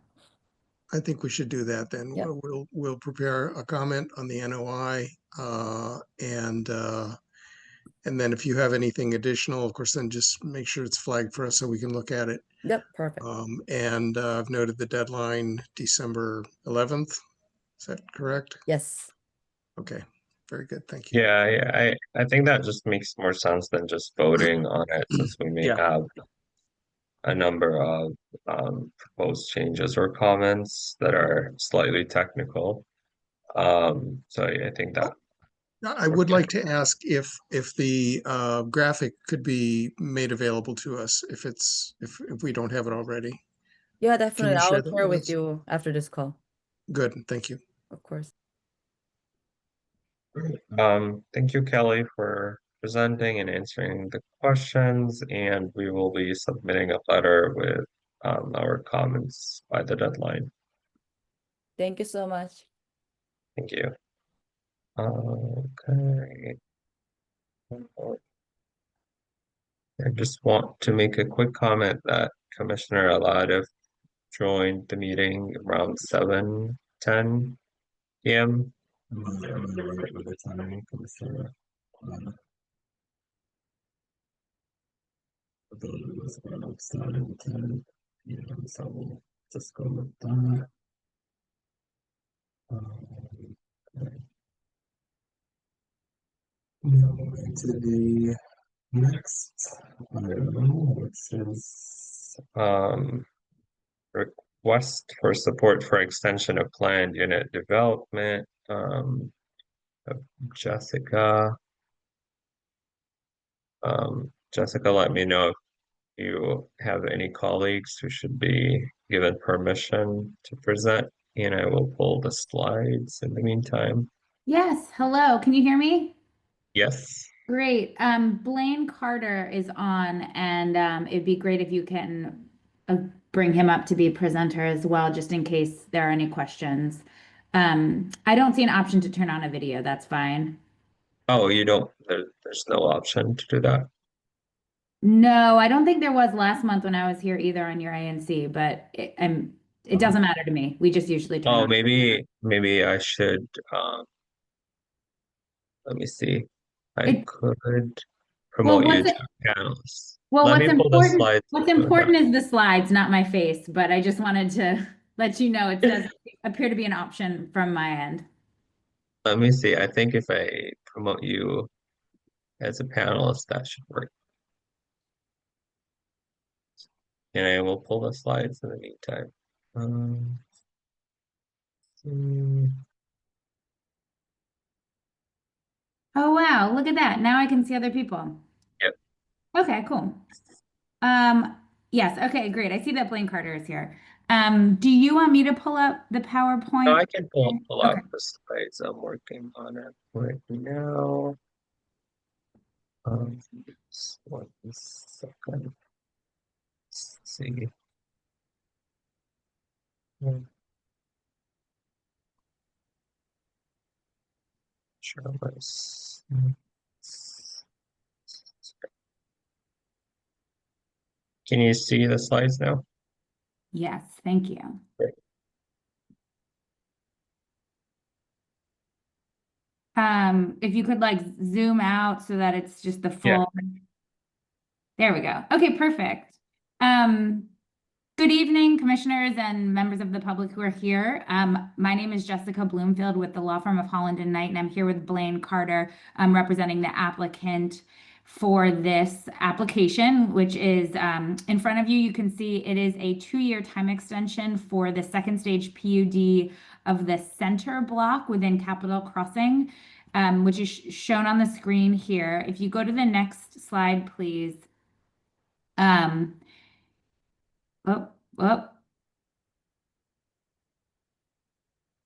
I think we should do that then. Yep. We'll prepare a comment on the NOI, and then if you have anything additional, of course, then just make sure it's flagged for us so we can look at it. Yep, perfect. And I've noted the deadline, December 11th. Is that correct? Yes. Okay, very good. Thank you. Yeah, I think that just makes more sense than just voting on it since we may Yeah, have a number of proposed changes or comments that are slightly technical. So I think that I would like to ask if the graphic could be made available to us if we don't have it already. Yeah, Can definitely. you I share will that share with with us? you after this call, Good, thank you. of course. thank you, Kelly, for presenting and answering the questions, and we will be submitting a letter with our comments by the deadline. Thank you so much. Thank you. Okay. I just want to make a quick comment that Commissioner Alada joined the meeting around 7:10 p.m. Am I right with the timing, Commissioner? I believe it was around 7:10 p.m. So we'll just go with that. Okay. Now moving to the next item, which is request for support for extension of planned unit development. Of Jessica. Jessica, let me know if you have any colleagues who should be given permission to present. and I will pull the slides in the meantime. Yes, hello. Can you hear me? Yes. Great. Blaine Carter is on, and it'd be great if you can bring him up to be presenter as well, just in case there are any questions. I don't see an option to turn on a video. That's fine. Oh, you don't, there's no option to do that. No, I don't think there was last month when I was here either on your ANC, but it doesn't matter to me. We just usually turn Oh, on. maybe I should, let me see. I It could well, promote you to panelists. Let what's me pull the important slides. what's important is the slides, not my face, but I just wanted to let you know it does appear to be an option from my end. Let me see. I think if I promote you as a panelist, that should work. And I will pull the slides in the meantime. Um, hmm, Oh wow, look at that. Now I can see other people. yep. Okay, cool. Yes, okay, great. I see that Blaine Carter is here. Do you want me to pull up the No, PowerPoint? I can pull Okay. up the slides. I'm working on it right now. Just 1 second. Let's see. Hmm, Sure, can you see the slides now? Yes, thank you. Great. If you could like zoom out so that it's just the Yeah. full. There we go. Okay, perfect. Um, Good evening, commissioners and members of the public who are here. My name is Jessica Bloomfield with the law firm of Holland and Knight, and I'm here with Blaine Carter, representing the applicant for this application, which is in front of you. You can see it is a 2-year time extension for the second stage PUD of the center block within Capitol Crossing, which is shown on the screen here. If you go to the next slide, please. Um, oh, oh.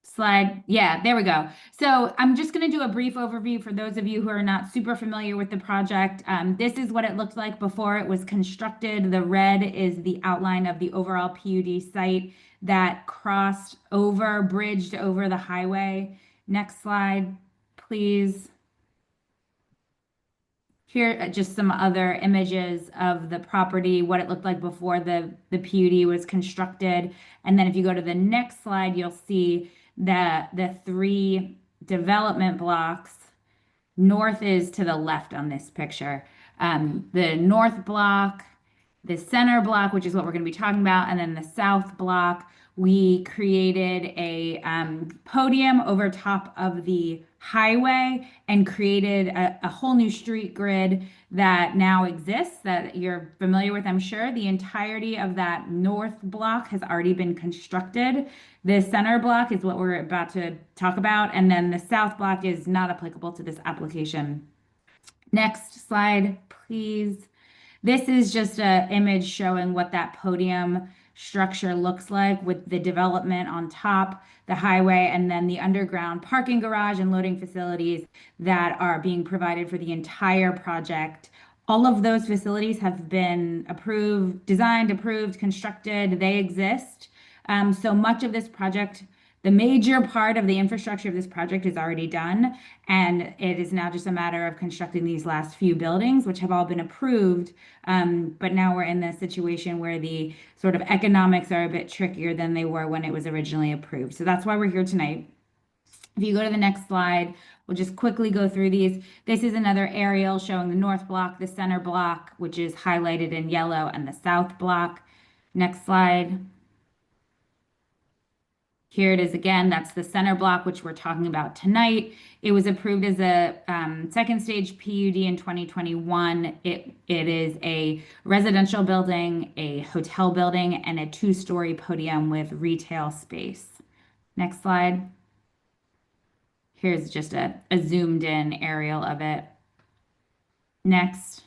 Slide. Yeah, there we go. So I'm just going to do a brief overview for those of you who are not super familiar with the project. This is what it looked like before it was constructed. The red is the outline of the overall PUD site that crossed over, bridged over the highway. Next slide, please. Here are just some other images of the property, what it looked like before the PUD was constructed. And then if you go to the next slide, you'll see that the 3 development blocks. North is to the left on this picture. The north block, the center block, which is what we're going to be talking about, and then the south block, we created a podium over top of the highway and created a whole new street grid that now exists that you're familiar with, I'm sure. The entirety of that north block has already been constructed. The center block is what we're about to talk about, and then the south block is not applicable to this application. Next slide, please. This is just an image showing what that podium structure looks like with the development on top, the highway, and then the underground parking garage and loading facilities that are being provided for the entire project. All of those facilities have been approved, designed, approved, constructed, they exist. So much of this project, the major part of the infrastructure of this project is already done, and it is now just a matter of constructing these last few buildings, which have all been approved. But now we're in the situation where the sort of economics are a bit trickier than they were when it was originally approved. So that's why we're here tonight. If you go to the next slide, we'll just quickly go through these. This is another aerial showing the north block, the center block, which is highlighted in yellow, and the south block. Next slide. Here it is again. That's the center block, which we're talking about tonight. It was approved as a second stage PUD in 2021. It is a residential building, a hotel building, and a 2-story podium with retail space. Next slide. Here's just a zoomed in aerial of it. Next.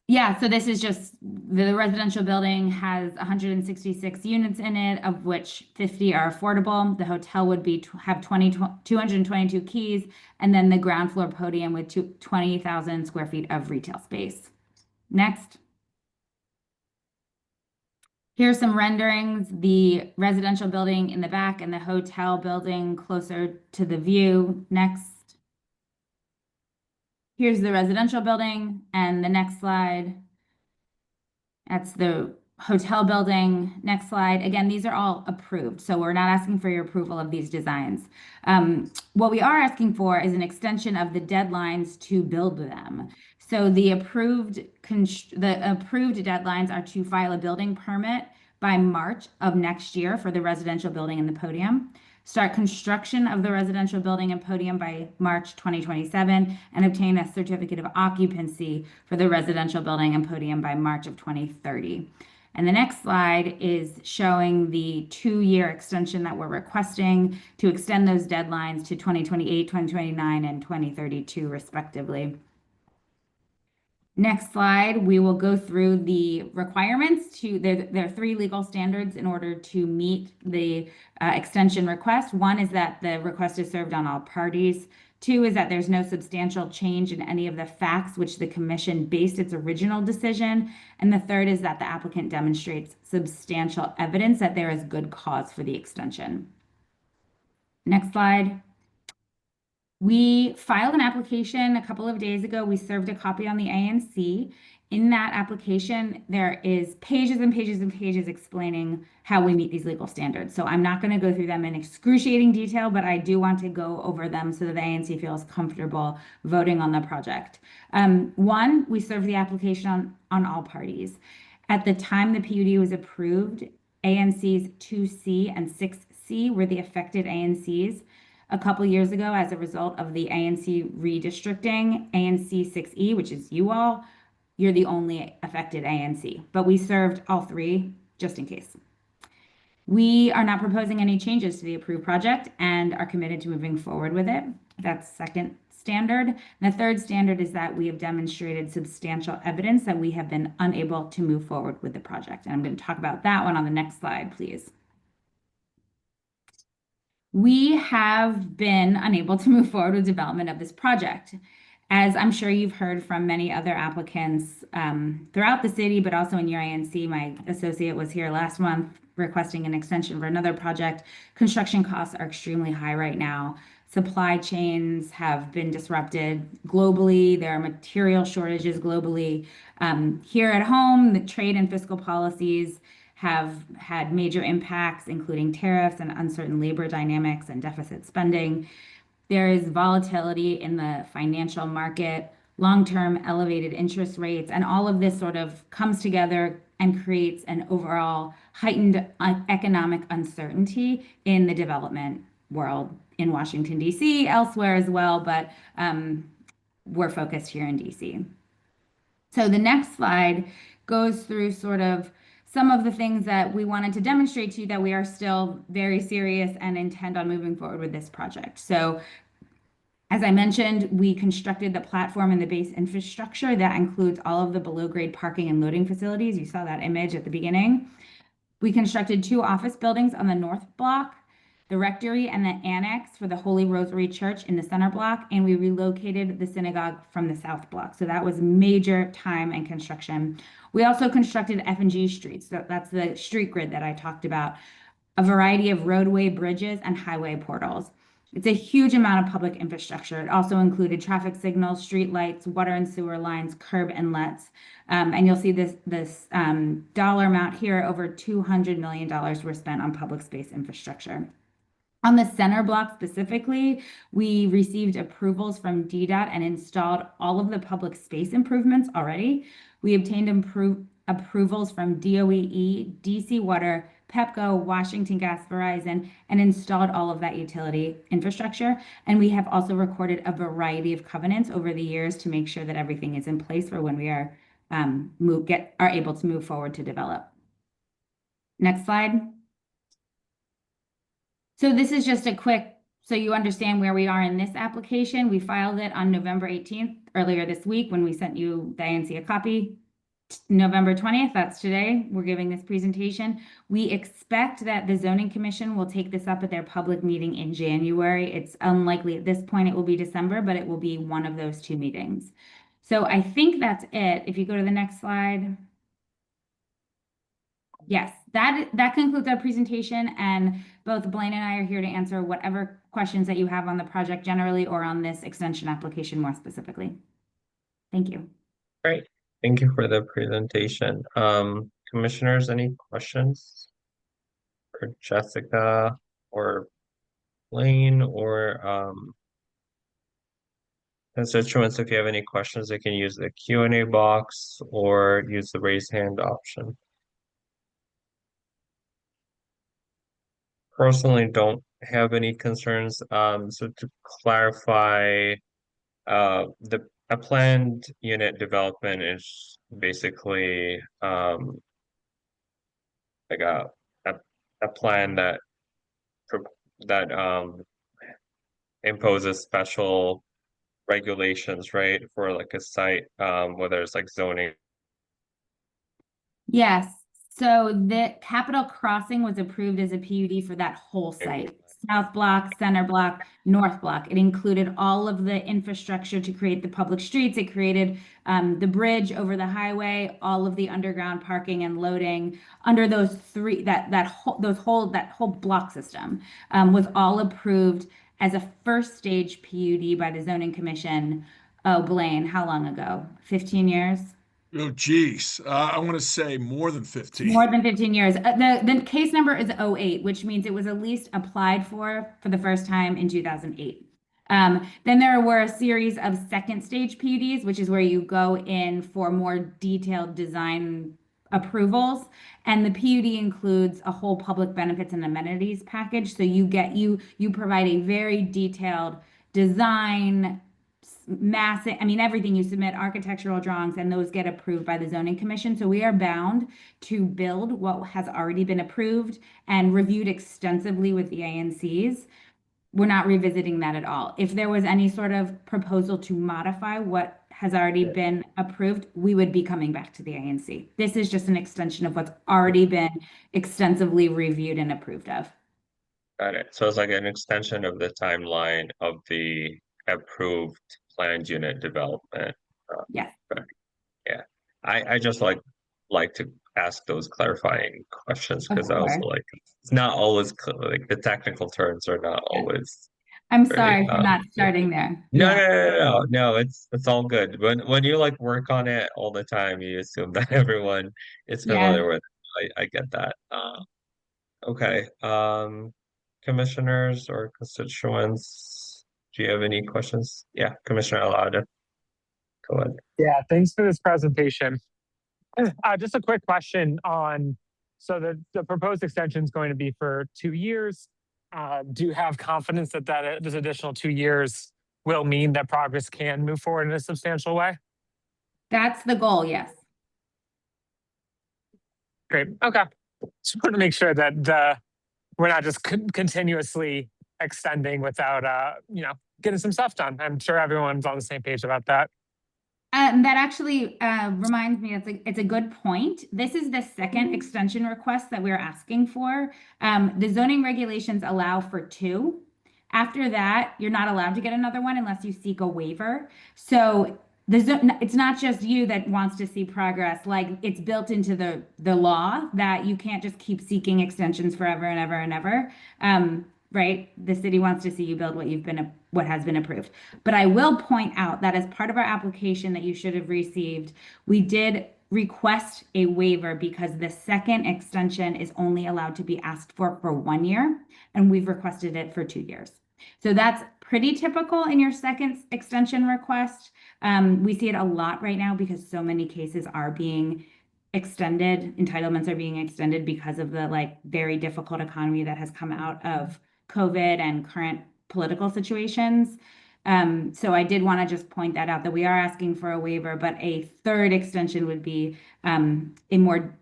Yeah, so this is just the residential building has 166 units in it, of which 50 are affordable. The hotel would be have 222 keys, and then the ground floor podium with 20,000 square feet of retail space. Next. Here's some renderings, the residential building in the back and the hotel building closer to the view. Next. Here's the residential building, and the next slide. That's the hotel building. Next slide. Again, these are all approved, so we're not asking for your approval of these designs. What we are asking for is an extension of the deadlines to build them. So the approved deadlines are to file a building permit by March of next year for the residential building and the podium, start construction of the residential building and podium by March 2027, and obtain a certificate of occupancy for the residential building and podium by March of 2030. And the next slide is showing the 2-year extension that we're requesting to extend those deadlines to 2028, 2029, and 2032, respectively. Next slide, we will go through the requirements there are 3 legal standards in order to meet the extension request. One is that the request is served on all parties. 2 is that there's no substantial change in any of the facts which the commission based its original decision. And the 3rd is that the applicant demonstrates substantial evidence that there is good cause for the extension. Next slide. We filed an application a couple of days ago. We served a copy on the ANC. In that application, there is pages and pages and pages explaining how we meet these legal standards. So I'm not going to go through them in excruciating detail, but I do want to go over them so that the ANC feels comfortable voting on the project. 1, we served the application on all parties. At the time the PUD was approved, ANCs 2C and 6C were the affected ANCs. A couple years ago, as a result of the ANC redistricting, ANC 6E, which is you all, you're the only affected ANC. But we served all 3 just in case. We are not proposing any changes to the approved project and are committed to moving forward with it. That's 2nd standard. And the 3rd standard is that we have demonstrated substantial evidence that we have been unable to move forward with the project. And I'm going to talk about that one on the next slide, please. We have been unable to move forward with development of this project. As I'm sure you've heard from many other applicants throughout the city, but also in your ANC, my associate was here last month requesting an extension for another project. Construction costs are extremely high right now. Supply chains have been disrupted globally. There are material shortages globally. Here at home, the trade and fiscal policies have had major impacts, including tariffs and uncertain labor dynamics and deficit spending. There is volatility in the financial market, long-term elevated interest rates, and all of this sort of comes together and creates an overall heightened economic uncertainty in the development world in Washington, D.C., elsewhere as well, but we're focused here in D.C. So the next slide goes through sort of some of the things that we wanted to demonstrate to you that we are still very serious and intend on moving forward with this project. So as I mentioned, we constructed the platform and the base infrastructure that includes all of the below grade parking and loading facilities. You saw that image at the beginning. We constructed 2 office buildings on the north block, the rectory and the annex for the Holy Rosary Church in the center block, and we relocated the synagogue from the south block. So that was major time and construction. We also constructed F&G streets. So that's the street grid that I talked about, a variety of roadway bridges and highway portals. It's a huge amount of public infrastructure. It also included traffic signals, street lights, water and sewer lines, curb inlets. And you'll see this dollar amount here, over $200 million were spent on public space infrastructure. On the center block specifically, we received approvals from DDOT and installed all of the public space improvements already. We obtained approvals from DOEE, DC Water, Pepco, Washington Gas, Verizon, and installed all of that utility infrastructure. And we have also recorded a variety of covenants over the years to make sure that everything is in place for when we are able to move forward to develop. Next slide. So this is just a quick, so you understand where we are in this application. We filed it on November 18th, earlier this week, when we sent you the ANC a copy. November 20th, that's today, we're giving this presentation. We expect that the zoning commission will take this up at their public meeting in January. It's unlikely at this point it will be December, but it will be one of those two meetings. So I think that's it. If you go to the next slide. Yes, that concludes our presentation, and both Blaine and I are here to answer whatever questions that you have on the project generally or on this extension application more specifically. Thank you. Great. Thank you for the presentation. Commissioners, any questions for Jessica or Blaine or constituents? If you have any questions, they can use the Q&A box or use the raise hand option. Personally, don't have any concerns. So to clarify, a planned unit development is basically like a plan that that imposes special regulations, right, for like a site, whether it's like zoning. Yes, so the Capitol Crossing was approved as a PUD for that whole site. South block, center block, north block. It included all of the infrastructure to create the public streets. It created the bridge over the highway, all of the underground parking and loading under those three, that whole block system was all approved as a first stage PUD by the zoning commission. Oh, Blaine, how long ago? 15 years? Oh, geez. I want to say more than 15. More than 15 years. The case number is 08, which means it was at least applied for the first time in 2008. Then there were a series of second stage PUDs, which is where you go in for more detailed design approvals. And the PUD includes a whole public benefits and amenities package. So you provide a very detailed design, massive, I mean, everything you submit, architectural drawings, and those get approved by the zoning commission. So we are bound to build what has already been approved and reviewed extensively with the ANCs. We're not revisiting that at all. If there was any sort of proposal to modify what has already been approved, we would be coming back to the ANC. This is just an extension of what's already been extensively reviewed and approved of. Got it. So it's like an extension of the timeline of the approved planned unit development. Yes. Yeah, I just like to ask those clarifying questions Of because I also course. like it's not always like the technical terms are not always I'm very sorry for not starting there. no, Yeah. no, it's all good. When you like work on it all the time, you assume that everyone is Yes. familiar with it. I get that. Okay. Commissioners or constituents, do you have any questions? Yeah, Commissioner Alada. Go ahead. Yeah, thanks for this presentation. Just a quick question on, so the proposed extension is going to be for 2 years. Do you have confidence that this additional 2 years will mean that progress can move forward in a substantial way? That's the goal, yes. Great, okay. Just want to make sure that we're not just continuously extending without, getting some stuff done. I'm sure everyone's on the same page about that. That actually reminds me, it's a good point. This is the second extension request that we're asking for. The zoning regulations allow for 2. After that, you're not allowed to get another one unless you seek a waiver. So it's not just you that wants to see progress. Like, it's built into the law that you can't just keep seeking extensions forever and ever and ever. Right? The city wants to see you build what has been approved. But I will point out that as part of our application that you should have received, we did request a waiver because the second extension is only allowed to be asked for 1 year, and we've requested it for 2 years. So that's pretty typical in your second extension request. We see it a lot right now because so many cases are being extended, entitlements are being extended because of the very difficult economy that has come out of COVID and current political situations. So I did want to just point that out, that we are asking for a waiver, but a third extension would be a more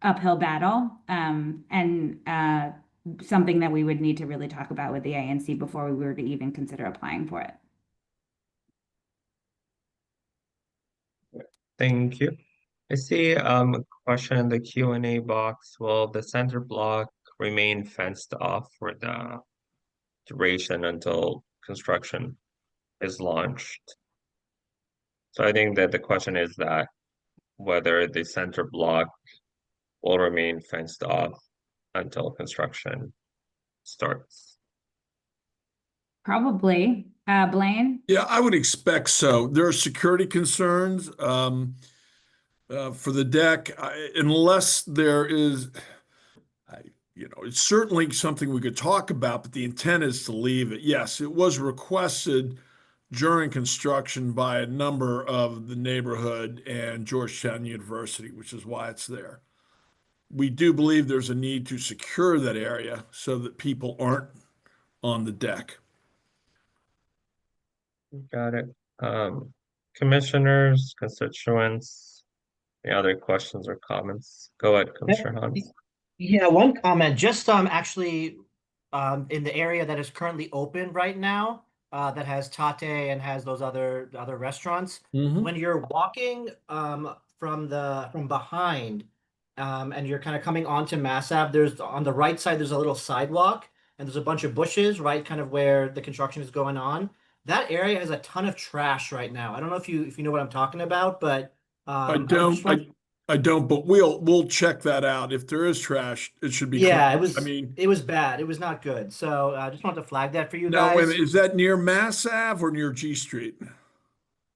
uphill battle, and something that we would need to really talk about with the ANC before we were to even consider applying for it. Thank you. I see a question in the Q&A box. Will the center block remain fenced off for the duration until construction is launched? So I think that the question is that whether the center block will remain fenced off until construction starts. Probably. Blaine? Yeah, I would expect so. There are security concerns for the deck, unless there is, it's certainly something we could talk about, but the intent is to leave it. Yes, it was requested during construction by a number of the neighborhood and Georgetown University, which is why it's there. We do believe there's a need to secure that area so that people aren't on the deck. Got it. Commissioners, constituents, any other questions or comments? Go ahead, Commissioner Hans. Yeah, one comment, just actually in the area that is currently open right now, that has Tate and has those other restaurants. Mhm. When you're walking from behind and you're kind of coming onto Mass Ave, there's on the right side there's a little sidewalk and there's a bunch of bushes right kind of where the construction is going on. That area has a ton of trash right now. I don't know if you know what I'm talking about, but I just don't, want- I don't, but we'll check that out. If there is trash, it should be Yeah, clean. I mean, it was bad. It was not good. So I just wanted to flag that for you now, wait a guys. minute, is that near Mass Ave or near G Street?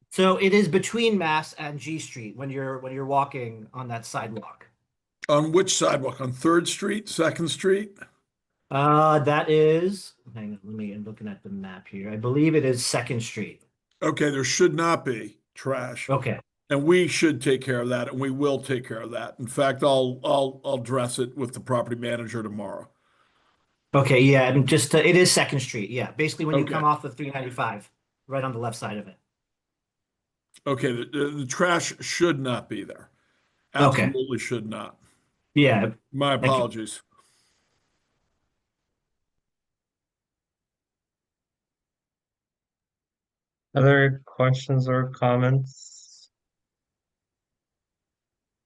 So it is between Mass and G Street when you're walking on that sidewalk. On which sidewalk? On Third Street, Second Street? That is, hang on, I'm looking at the map here. I believe it is Second Street. Okay, there should not be trash. Okay. And we should take care of that, and we will take care of that. In fact, I'll address it with the property manager tomorrow. Okay, yeah, and just it is Second Street. Yeah, basically when you Okay. come off of 395, right on the left side of it. Okay, the trash should not be there. Okay. Absolutely should not. Yeah. My Thank you. apologies. Other questions or comments?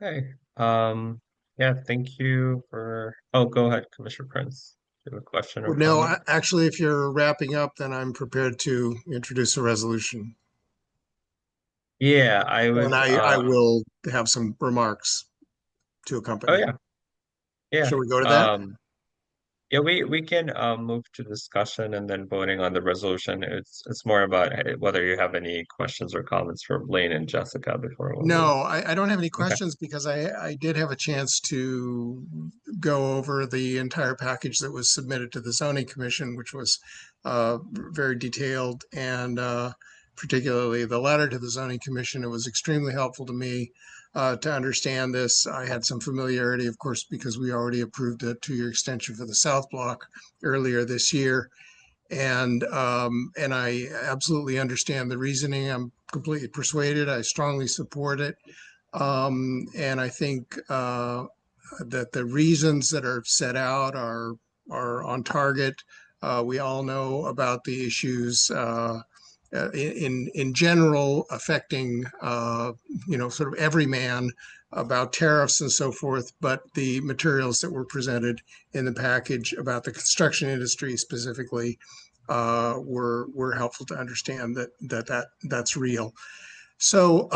Okay. Yeah, thank you for, oh, go ahead, Commissioner Prince. Do you have a question or Well, no, comment? actually, if you're wrapping up, then I'm prepared to introduce a resolution. Yeah, I And was, I will have some remarks to oh accompany. yeah, yeah. Shall we go to that? Yeah, we can move to discussion and then voting on the resolution. It's more about whether you have any questions or comments for Blaine and Jessica before we move. No, I don't have any Okay. questions because I did have a chance to go over the entire package that was submitted to the zoning commission, which was very detailed, and particularly the letter to the zoning commission. It was extremely helpful to me to understand this. I had some familiarity, of course, because we already approved a 2-year extension for the South Block earlier this year. And I absolutely understand the reasoning. I'm completely persuaded. I strongly support it. And I think that the reasons that are set out are on target. We all know about the issues in general affecting sort of every man about tariffs and so forth, but the materials that were presented in the package about the construction industry specifically were helpful to understand that's real. So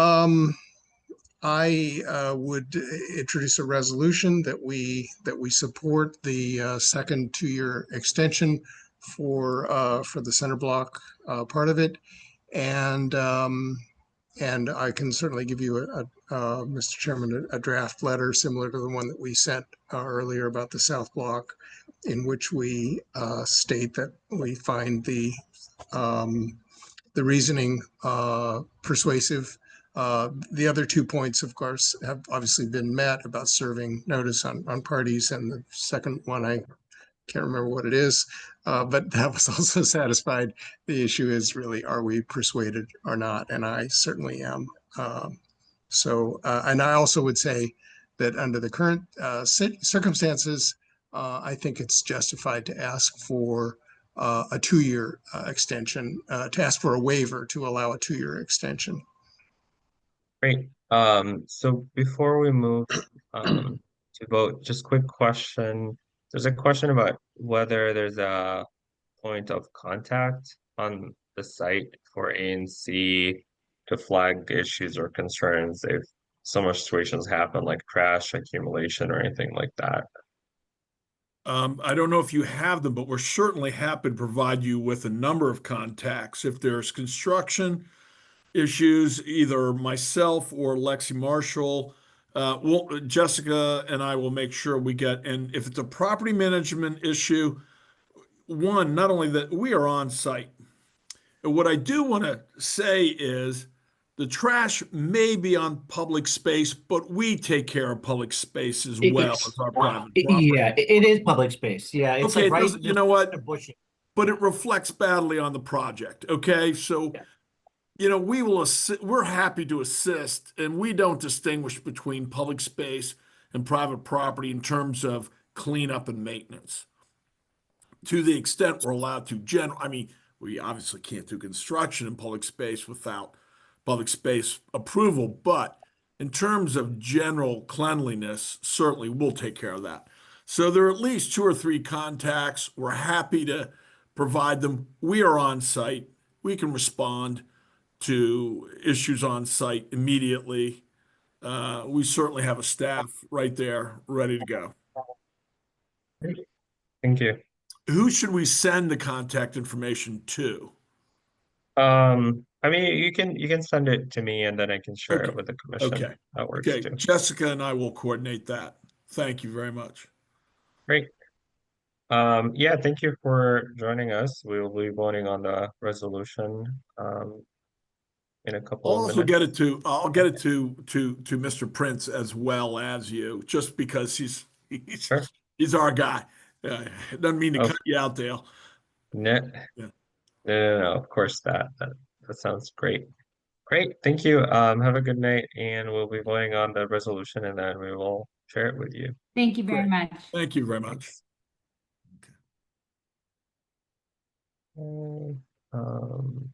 I would introduce a resolution that we support the second 2-year extension for the center block part of it, and I can certainly give you Mr. Chairman, a draft letter similar to the one that we sent earlier about the South Block, in which we state that we find the reasoning persuasive. The other 2 points, of course, have obviously been met about serving notice on parties, and the second one, I can't remember what it is, but that was also satisfied. The issue is really, are we persuaded or not? And I certainly am. And I also would say that under the current circumstances, I think it's justified to ask for a 2-year extension, to ask for a waiver to allow a 2-year extension. Great. So before we move to vote, just quick question. There's a question about whether there's a point of contact on the site for ANC to flag issues or concerns if similar situations happen, like trash accumulation or anything like that. I don't know if you have them, but we're certainly happy to provide you with a number of contacts. If there's construction issues, either myself or Lexi Marshall, Jessica and I will make sure we get, and if it's a property management issue, one, not only that we are on site. And what I do want to say is the trash may be on public space, but we take care of public space as well as our private property. Yeah, it is public space. Yeah, it's Okay, like it right. doesn't, you know what? A bushing. But it reflects badly on the project. Okay, so Yeah. we will we're happy to assist, and we don't distinguish between public space and private property in terms of cleanup and maintenance. To the extent we're allowed to I mean, we obviously can't do construction in public space without public space approval, but in terms of general cleanliness, certainly we'll take care of that. So there are at least 2 or 3 contacts. We're happy to provide them. We are on site. We can respond to issues on site immediately. We certainly have a staff right there ready to go. Thank you. Who should we send the contact information to? I mean, you can send it to me and then I can share Okay. it with the commission. Okay. That works Okay. too. Jessica and I will coordinate that. Thank you very much. Great. Yeah, thank you for joining us. We will be voting on the resolution in a couple I'll of also minutes. get it to Mr. Prince as well as you, just because Sure. he's our guy. Doesn't mean to Oh. cut you out, Dale. No, Yeah. no, of course that sounds great. Great, thank you. Have a good night, and we'll be voting on the resolution, and then we will share it with you. Thank you very Great. much. Thank you very much. Thanks. Okay. Um,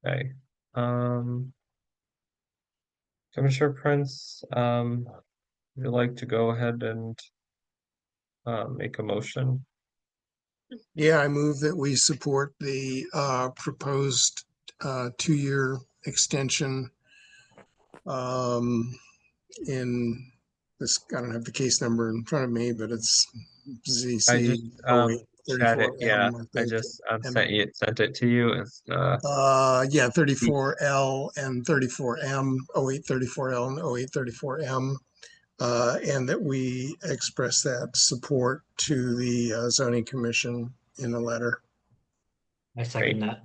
okay. Commissioner Prince, would you like to go ahead and make a motion? Yeah, I move that we support the proposed 2-year extension in this, I don't have the case number in front of me, but it's I just ZC chat it. Yeah, 0834M, I I think. just And sent it to you. It's yeah, 34L and 34M, 0834L and 0834M. And that we express that support to the zoning commission in a letter. I second that.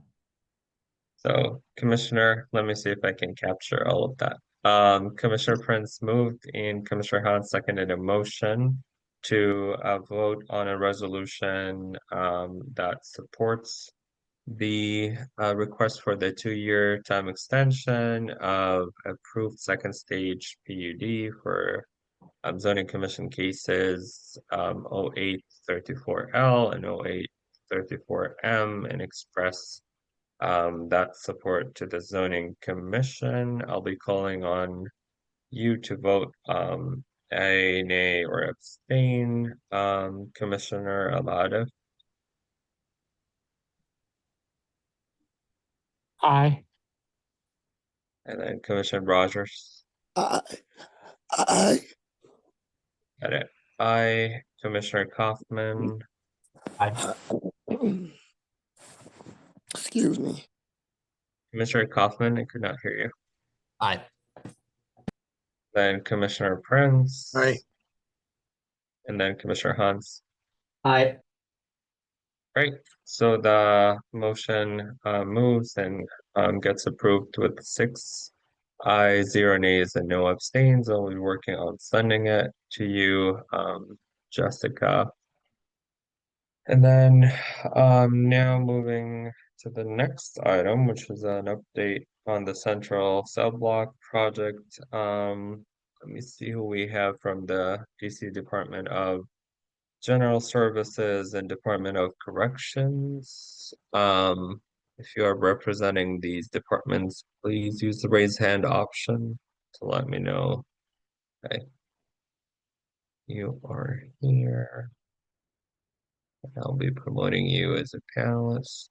So Commissioner, let me see if I can capture all of that. Commissioner Prince moved and Commissioner Hahn seconded a motion to vote on a resolution that supports the request for the 2-year time extension of approved second stage PUD for zoning commission cases 0834L and 0834M, and express that support to the zoning commission. I'll be calling on you to vote a nay or abstain. Commissioner Alada, Aye. and then Commissioner Rogers. I, I, Got it. Aye. Commissioner Kaufman. excuse me. Commissioner Kaufman, I could not hear you. Aye. Then Commissioner Prince. Aye. And then Commissioner Hans. Aye. Right. So the motion moves and gets approved with 6 ayes, 0 nays, and no abstains. I'll be working on sending it to you, Jessica. And then now moving to the next item, which is an update on the central cell block project. Let me see who we have from the DC Department of General Services and Department of Corrections. If you are representing these departments, please use the raise hand option to let me know. Okay. You are here. I'll be promoting you as a panelist.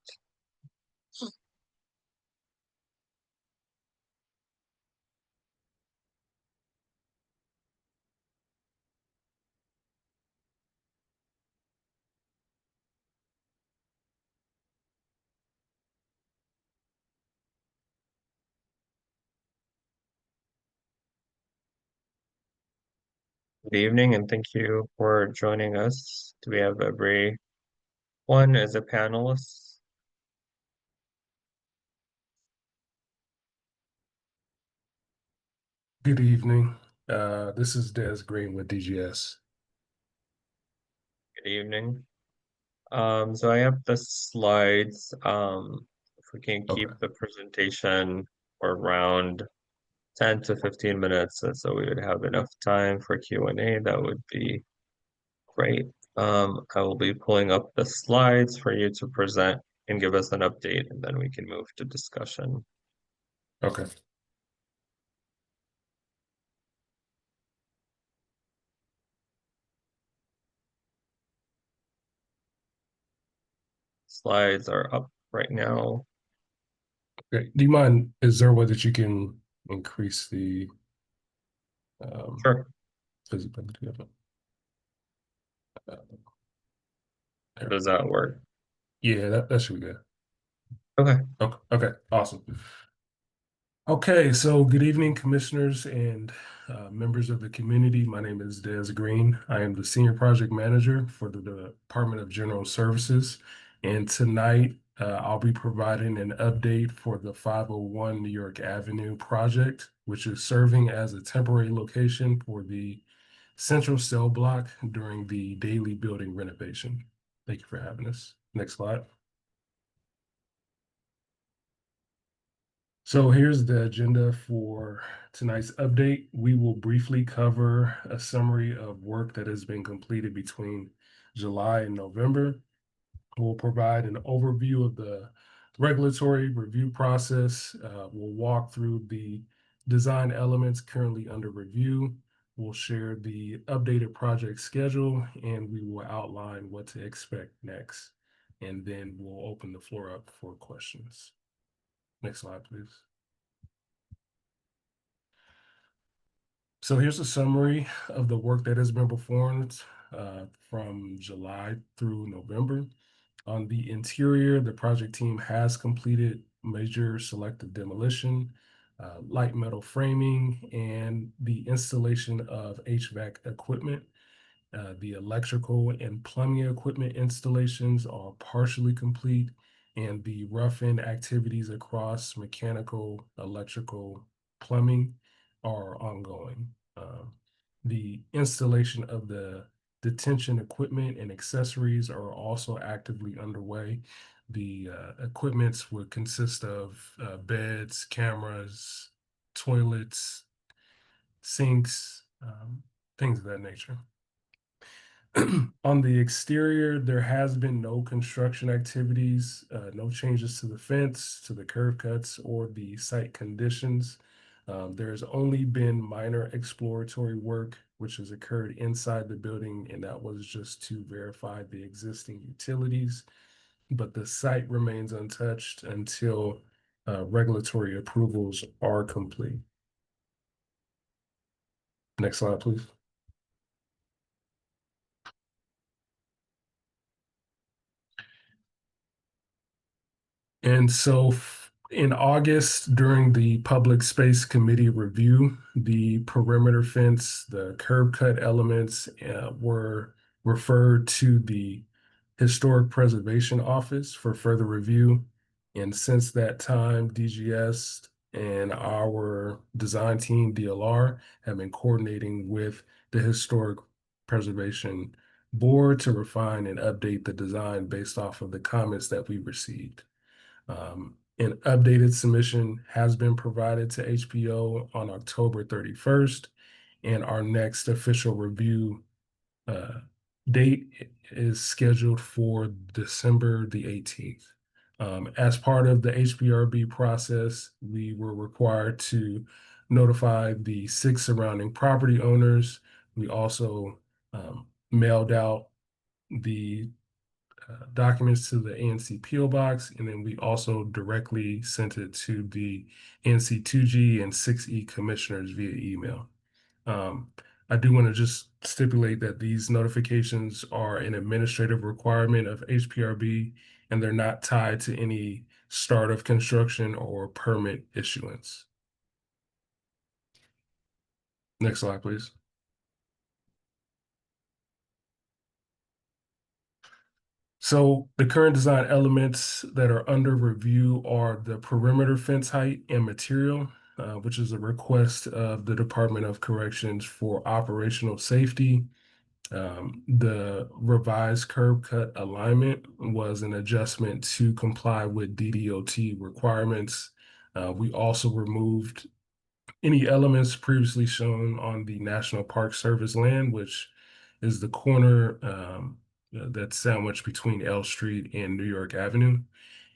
Good evening, and thank you for joining us. Do we have everyone as a panelist? Good evening. This is Des Green with DGS. Good evening. So I have the slides. If we can keep Okay. the presentation for around 10 to 15 minutes, so we would have enough time for Q&A, that would be great. I will be pulling up the slides for you to present and give us an update, and then we can move to discussion. Okay. Slides are up right now. Okay. Do you mind, is there a way that you can increase the Sure. visibility of it? There. Does that work? Yeah, that should be good. Okay. Okay, awesome. Okay, so good evening, commissioners and members of the community. My name is Des Green. I am the Senior Project Manager for the Department of General Services. And tonight, I'll be providing an update for the 501 New York Avenue project, which is serving as a temporary location for the central cell block during the daily building renovation. Thank you for having us. Next slide. So here's the agenda for tonight's update. We will briefly cover a summary of work that has been completed between July and November. We'll provide an overview of the regulatory review process. We'll walk through the design elements currently under review. We'll share the updated project schedule, and we will outline what to expect next. And then we'll open the floor up for questions. Next slide, please. So here's a summary of the work that has been performed from July through November. On the interior, the project team has completed major selective demolition, light metal framing, and the installation of HVAC equipment. The electrical and plumbing equipment installations are partially complete, and the rough-in activities across mechanical, electrical, plumbing are ongoing. The installation of the detention equipment and accessories are also actively underway. The equipments would consist of beds, cameras, toilets, sinks, things of that nature. On the exterior, there has been no construction activities, no changes to the fence, to the curb cuts, or the site conditions. There has only been minor exploratory work which has occurred inside the building, and that was just to verify the existing utilities. But the site remains untouched until regulatory approvals are complete. Next slide, please. And so in August, during the Public Space Committee review, the perimeter fence, the curb cut elements were referred to the Historic Preservation Office for further review. And since that time, DGS and our design team, DLR, have been coordinating with the Historic Preservation Board to refine and update the design based off of the comments that we received. An updated submission has been provided to HPO on October 31st, and our next official review date is scheduled for December the 18th. As part of the HPRB process, we were required to notify the 6 surrounding property owners. We also mailed out the documents to the ANC PO box, and then we also directly sent it to the ANC 2G and 6E commissioners via email. I do want to just stipulate that these notifications are an administrative requirement of HPRB, and they're not tied to any start of construction or permit issuance. Next slide, please. So the current design elements that are under review are the perimeter fence height and material, which is a request of the Department of Corrections for operational safety. The revised curb cut alignment was an adjustment to comply with DDOT requirements. We also removed any elements previously shown on the National Park Service land, which is the corner that's sandwiched between L Street and New York Avenue.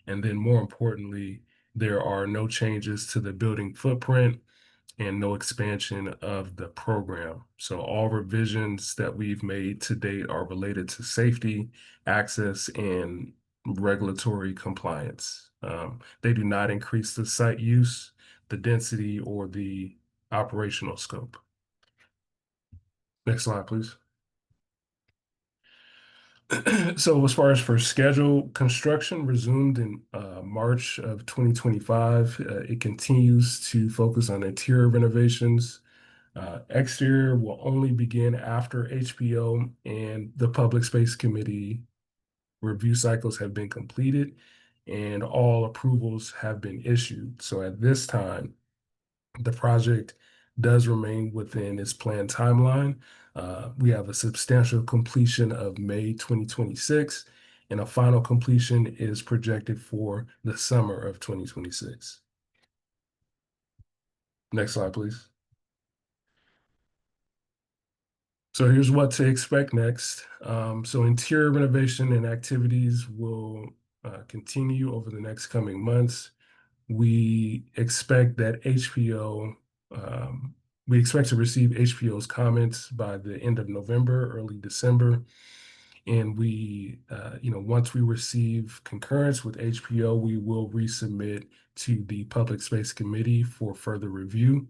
And then more importantly, there are no changes to the building footprint and no expansion of the program. So all revisions that we've made to date are related to safety, access, and regulatory compliance. They do not increase the site use, the density, or the operational scope. Next slide, please. So as far as for schedule, construction resumed in March of 2025. It continues to focus on interior renovations. Exterior will only begin after HPO and the Public Space Committee review cycles have been completed and all approvals have been issued. So at this time, the project does remain within its planned timeline. We have a substantial completion of May 2026, and a final completion is projected for the summer of 2026. Next slide, please. So here's what to expect next. So interior renovation and activities will continue over the next coming months. We expect that we expect to receive HPO's comments by the end of November, early December. And once we receive concurrence with HPO, we will resubmit to the Public Space Committee for further review.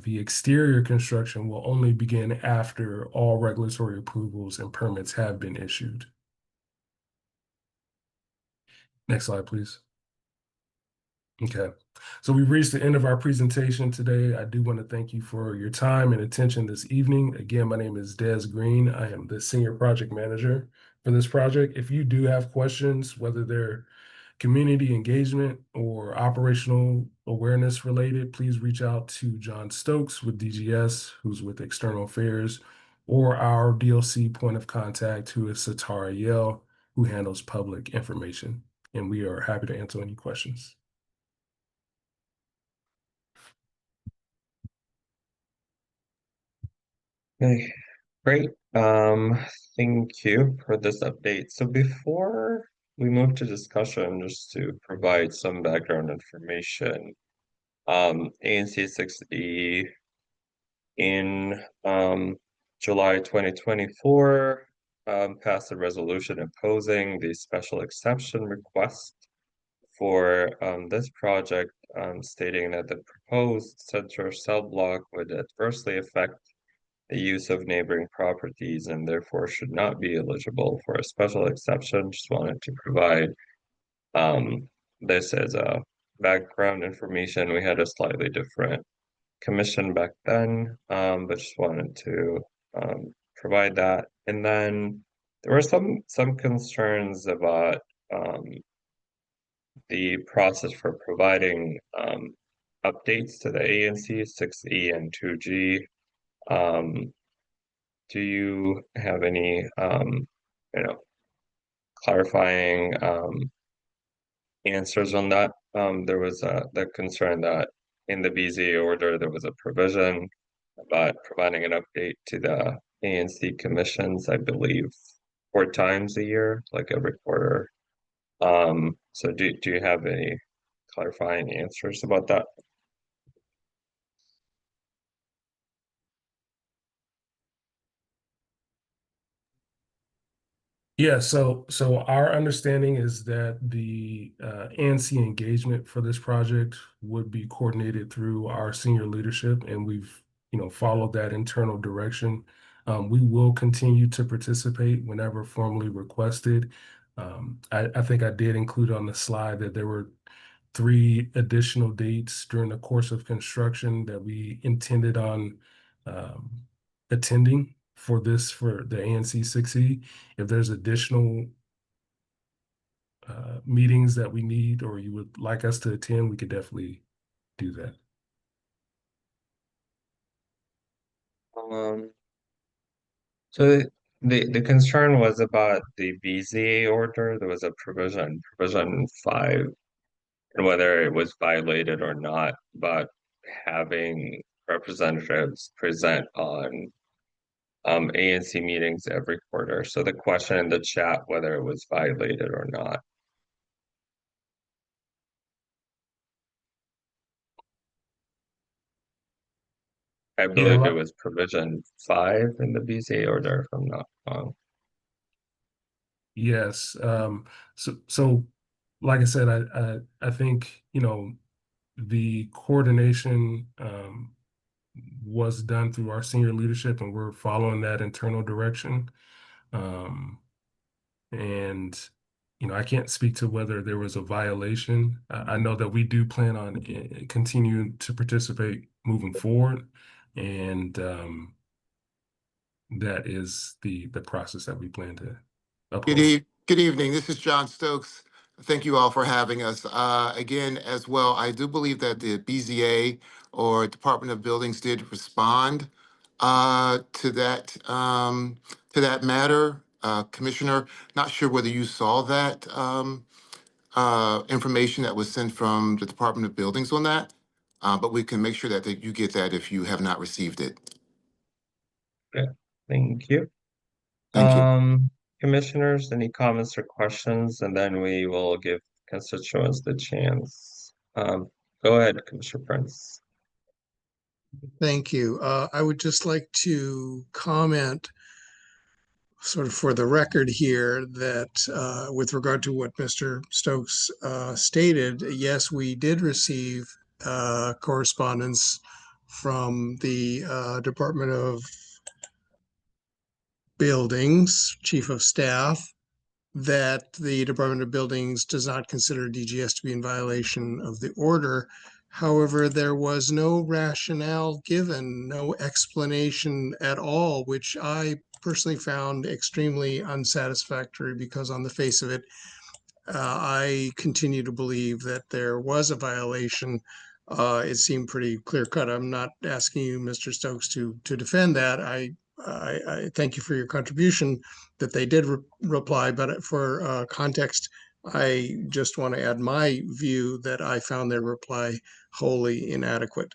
The exterior construction will only begin after all regulatory approvals and permits have been issued. Next slide, please. Okay, so we've reached the end of our presentation today. I do want to thank you for your time and attention this evening. Again, my name is Des Green. I am the Senior Project Manager for this project. If you do have questions, whether they're community engagement or operational awareness related, please reach out to John Stokes with DGS, who's with External Affairs, or our DLC point of contact, who is Satara Yell, who handles public information. And we are happy to answer any questions. Okay, great. Thank you for this update. So before we move to discussion, just to provide some background information, ANC 6E in July 2024 passed a resolution opposing the special exception request for this project, stating that the proposed central cell block would adversely affect the use of neighboring properties and therefore should not be eligible for a special exception. Just wanted to provide this as a background information. We had a slightly different commission back then, but just wanted to provide that. And then there were some concerns about the process for providing updates to the ANC 6E and 2G. Do you have any, clarifying answers on that? There was the concern that in the BZA order, there was a provision about providing an update to the ANC commissions, I believe, 4 times a year, like every quarter. So do you have any clarifying answers about that? Yeah, so our understanding is that the ANC engagement for this project would be coordinated through our senior leadership, and we've, followed that internal direction. We will continue to participate whenever formally requested. I think I did include on the slide that there were 3 additional dates during the course of construction that we intended on attending for the ANC 6E. If there's additional meetings that we need or you would like us to attend, we could definitely do that. So the concern was about the BZA order. There was a provision 5, and whether it was violated or not, but having representatives present on ANC meetings every quarter. So the question in the chat whether it was violated or not. I believe it was provision 5 in the BZA order, if I'm not wrong. Yes. So like I said, I think, the coordination was done through our senior leadership, and we're following that internal direction. And I can't speak to whether there was a violation. I know that we do plan on continuing to participate moving forward, and that is the process that we plan to uphold. Good evening. This is John Stokes. Thank you all for having us. Again, as well, I do believe that the BZA or Department of Buildings did respond to that matter. Commissioner, not sure whether you saw that information that was sent from the Department of Buildings on that, but we can make sure that you get that if you have not received it. Okay, thank you. Thank you. Commissioners, any comments or questions? And then we will give constituents the chance. Go ahead, Commissioner Prince. Thank you. I would just like to comment sort of for the record here that with regard to what Mr. Stokes stated, yes, we did receive correspondence from the Department of Buildings, Chief of Staff, that the Department of Buildings does not consider DGS to be in violation of the order. However, there was no rationale given, no explanation at all, which I personally found extremely unsatisfactory because on the face of it, I continue to believe that there was a violation. It seemed pretty clear cut. I'm not asking you, Mr. Stokes, to defend that. I thank you for your contribution that they did reply, but for context, I just want to add my view that I found their reply wholly inadequate.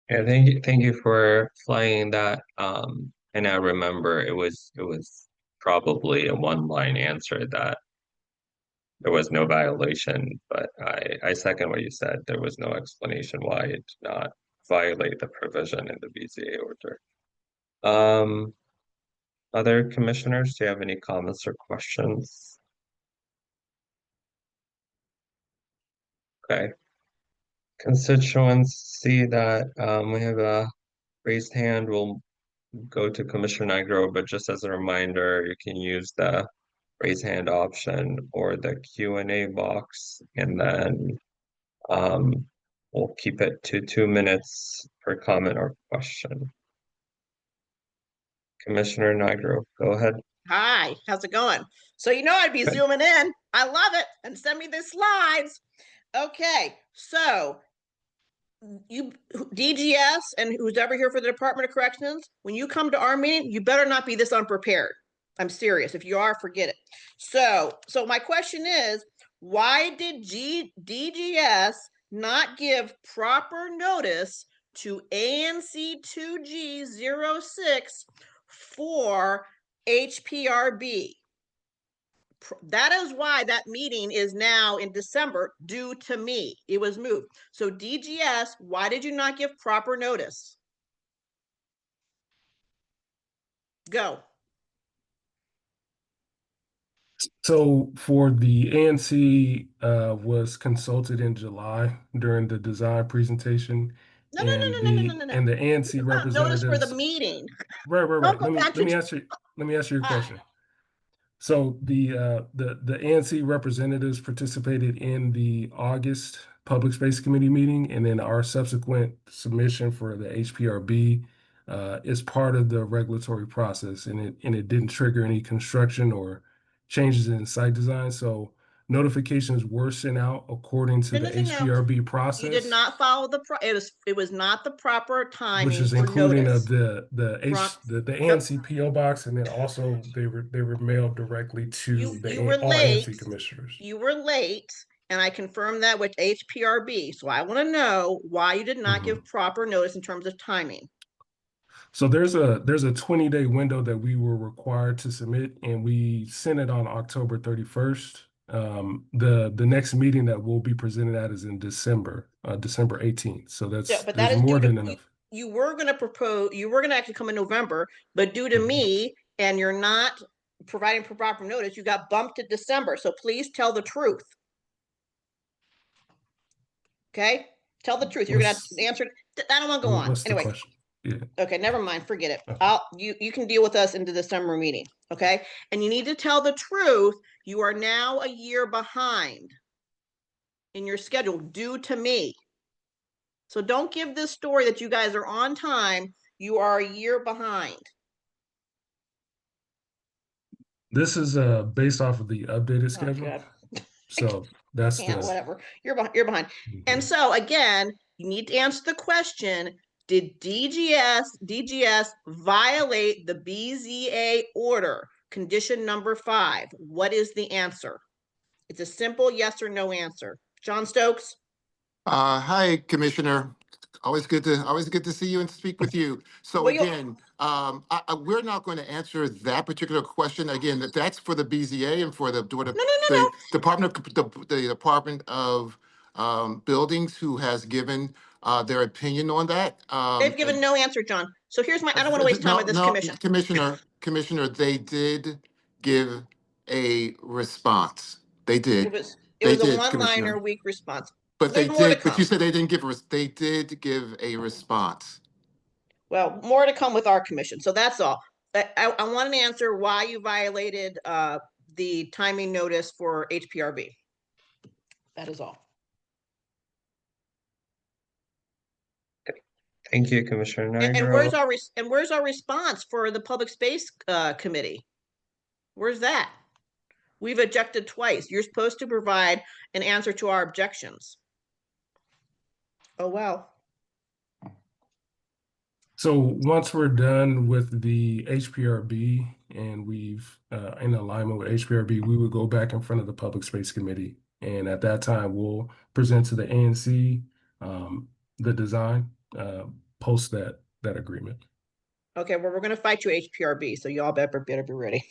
Yeah, thank you for flying that. And I remember it was probably a one-line answer that there was no violation, but I second what you said. There was no explanation why it did not violate the provision in the BZA order. Other commissioners, do you have any comments or questions? Okay. Constituents see that we have a raised hand. We'll go to Commissioner Nigro, but just as a reminder, you can use the raise hand option or the Q&A box, and then we'll keep it to 2 minutes per comment or question. Commissioner Nigro, go ahead. Hi, how's it going? So I'd be zooming in. I love it. And send me the slides. Okay, so you DGS and who's ever here for the Department of Corrections, when you come to our meeting, you better not be this unprepared. I'm serious. If you are, forget it. So my question is, why did DGS not give proper notice to ANC 2G06 for HPRB? That is why that meeting is now in December due to me. It was moved. So DGS, why did you not give proper notice? Go. So for the ANC was consulted in July during the design presentation, No, and no. the ANC Notice for the representatives. meeting. Right. Don't go Let back me to answer your Ah. question. So the ANC representatives participated in the August Public Space Committee meeting, and then our subsequent submission for the HPRB is part of the regulatory process, and it didn't trigger any construction or changes in site design. So notifications were sent out according to the No. HPRB You process. did not follow it was not the proper Which timing is for including notice. of the ANC PO box, and then also they were mailed directly to You were all late. ANC commissioners. You were late, and I confirmed that with HPRB. So I want to know why you did not give proper notice in terms of timing. So there's a 20-day window that we were required to submit, and we sent it on October 31st. The next meeting that we'll be presented at is in December 18th. So But that there's is more due than to enough. you were going to propose. You were going to actually come in November, but due to me and you're not providing proper notice, you got bumped to December. So please tell the truth. Okay, tell the truth. You're going to answer. I don't want to go on. What's the Anyway. question? Yeah. Okay, never mind. Forget it. Okay. You can deal with us into the summer meeting. Okay, and you need to tell the truth. You are now a year behind in your schedule due to me. So don't give this story that you guys are on time. You are a year behind. This is based off of the updated schedule. God. So that's whatever. You're behind. And so again, you need to answer the question: did DGS violate the BZA order? Condition number 5. What is the answer? It's a simple yes or no answer. John Stokes. Hi, Commissioner. Always good to see you and speak with you. So Well, again, we're not going to answer that particular question. Again, that's for the BZA and for the Department of Buildings, who has given their opinion on that. They've given no answer, John. So here's my, I don't want to waste time with this commission. Commissioner, they did give a response. They did. It was a one-liner weak response. But There's more to come. But you said they didn't give they did give a response. Well, more to come with our commission. So that's all. I want an answer why you violated the timing notice for HPRB. That is all. Thank you, Commissioner And Nigro. where's our response for the Public Space Committee? Where's that? We've objected twice. You're supposed to provide an answer to our objections. Oh, well. So once we're done with the HPRB and we've in alignment with HPRB, we would go back in front of the Public Space Committee. And at that time, we'll present to the ANC the design, post that agreement. Okay, well, we're going to fight you, HPRB, so y'all better be ready.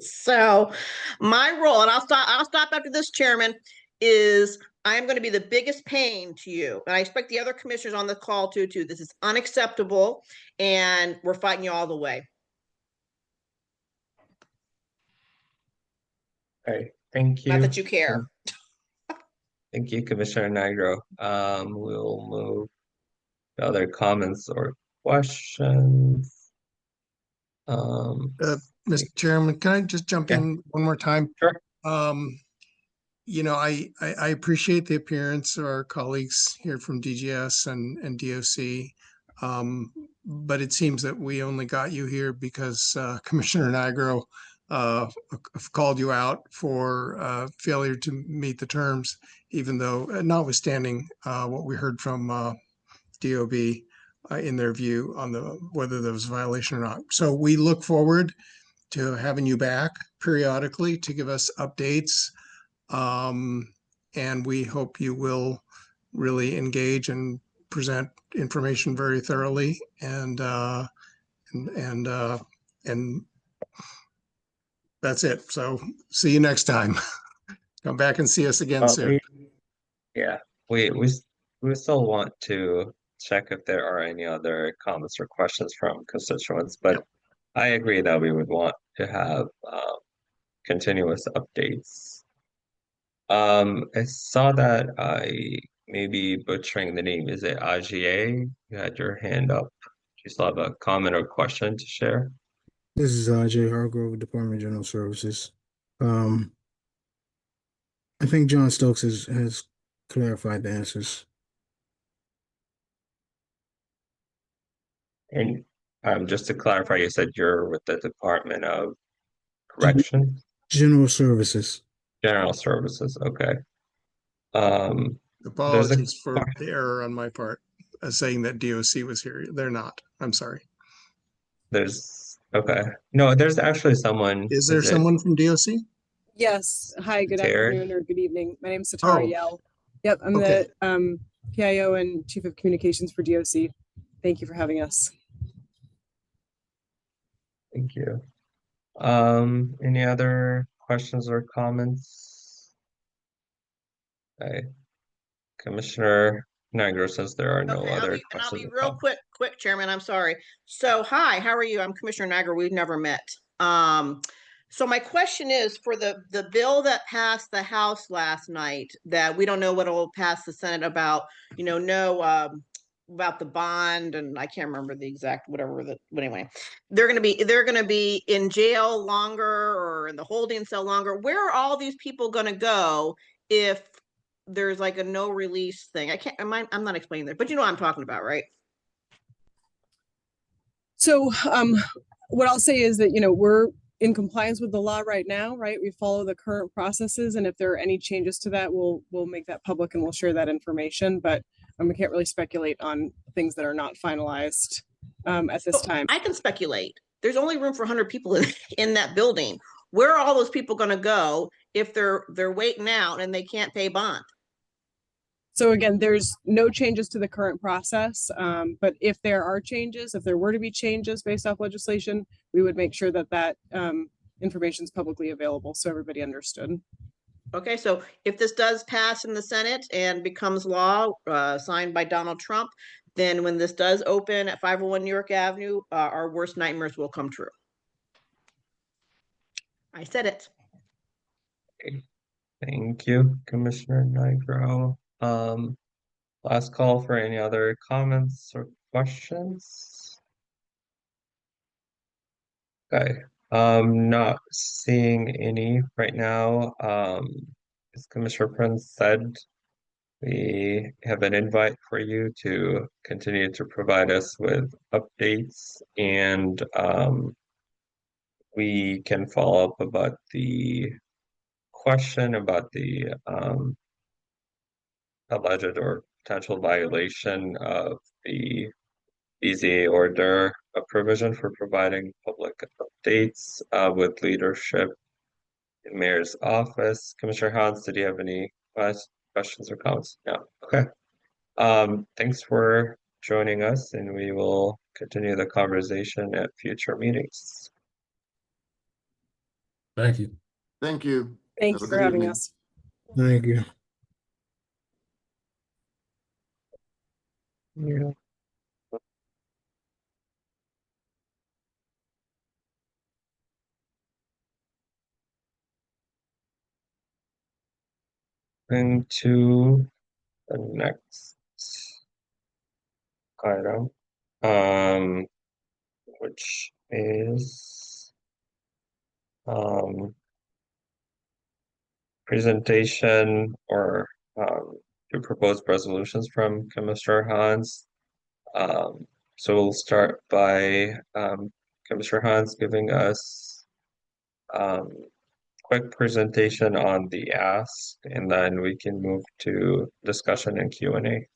So my role, and I'll stop after this, Chairman, is I'm going to be the biggest pain to you. And I expect the other commissioners on the call too. This is unacceptable, and we're fighting you all the way. All right, thank you. Not that you care. Thank you, Commissioner Nigro. We'll move to other comments or questions. Mr. Chairman, can I just jump in one more time? Sure. You know, I appreciate the appearance of our colleagues here from DGS and DOC. But it seems that we only got you here because Commissioner Nigro called you out for failure to meet the terms, even though notwithstanding what we heard from DOB in their view on whether there was a violation or not. So we look forward to having you back periodically to give us updates. and we hope you will really engage and present information very thoroughly and and that's it. So see you next time. Come back and see us again soon. Yeah, we still want to check if there are any other comments or questions from constituents, but I agree that we would want to have continuous updates. I saw that I may be butchering the name. Is it AGA? You had your hand up. Do you still have a comment or question to share? This is Jay Hargrove, Department of General Services. I think John Stokes has clarified the answers. And just to clarify, you said you're with the Department of Corrections? General Services. General Services, okay. There's a Apologies for the error on my part, saying that DOC was here. They're not. I'm sorry. Okay. No, there's actually someone. Is there someone from DOC? Yes. Hi, good Terry? afternoon or good evening. My name is Satara Oh. Yell. Yep, I'm Okay. the PIO and Chief of Communications for DOC. Thank you for having us. Thank you. Any other questions or comments? Okay. Commissioner Nigro says there are no Okay, other I'll questions be or real comments. quick, Chairman. I'm sorry. So, hi, how are you? I'm Commissioner Niagara. We've never met. So my question is for the bill that passed the House last night that we don't know what will pass the Senate about, about the bond, and I can't remember the exact whatever that, but anyway, they're gonna be in jail longer or in the holding cell longer. Where are all these people gonna go if there's like a no release thing? I'm not explaining that, but you know what I'm talking about, right? So what I'll say is that, we're in compliance with the law right now, right? We follow the current processes, and if there are any changes to that, we'll make that public and we'll share that information. But we can't really speculate on things that are not finalized at this time. I can speculate. There's only room for 100 people in that building. Where are all those people going to go if they're waiting out and they can't pay bond? So again, there's no changes to the current process, but if there are changes, if there were to be changes based off legislation, we would make sure that information is publicly available so everybody understood. Okay, so if this does pass in the Senate and becomes law, signed by Donald Trump, then when this does open at 501 New York Avenue, our worst nightmares will come true. I said it. Okay. Thank you, Commissioner Nigro. Last call for any other comments or questions. Okay, not seeing any right now. As Commissioner Prince said, we have an invite for you to continue to provide us with updates, and we can follow up about the question about the alleged or potential violation of the BZA order, a provision for providing public updates with leadership in Mayor's office. Commissioner Hans, did you have any questions or comments? No. Okay. Thanks for joining us, and we will continue the conversation at future meetings. Thank you. Thank you. Thank you for having us. Thank you. Yeah. Into the next item, which is presentation or to propose resolutions from Commissioner Hans. So we'll start by Commissioner Hans giving us quick presentation on the ask, and then we can move to discussion and Q&A.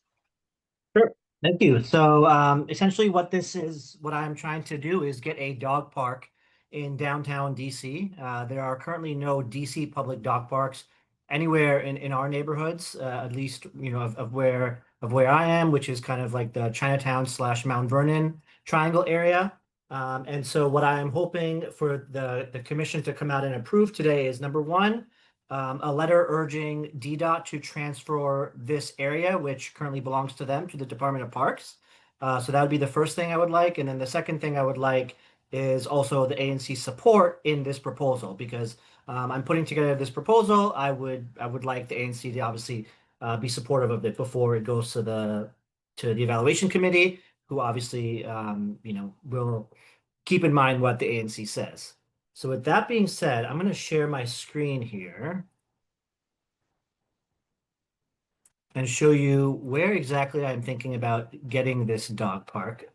Sure. Thank you. So essentially what I'm trying to do is get a dog park in downtown DC. There are currently no DC public dog parks anywhere in our neighborhoods, at least, of where I am, which is kind of like the Chinatown / Mount Vernon triangle area. And so what I am hoping for the commission to come out and approve today is number one, a letter urging DDOT to transfer this area, which currently belongs to them, to the Department of Parks. So that would be the first thing I would like. And then the second thing I would like is also the ANC support in this proposal, because I'm putting together this proposal. I would like the ANC to obviously be supportive of it before it goes to the evaluation committee, who obviously will keep in mind what the ANC says. So with that being said, I'm going to share my screen here and show you where exactly I'm thinking about getting this dog park.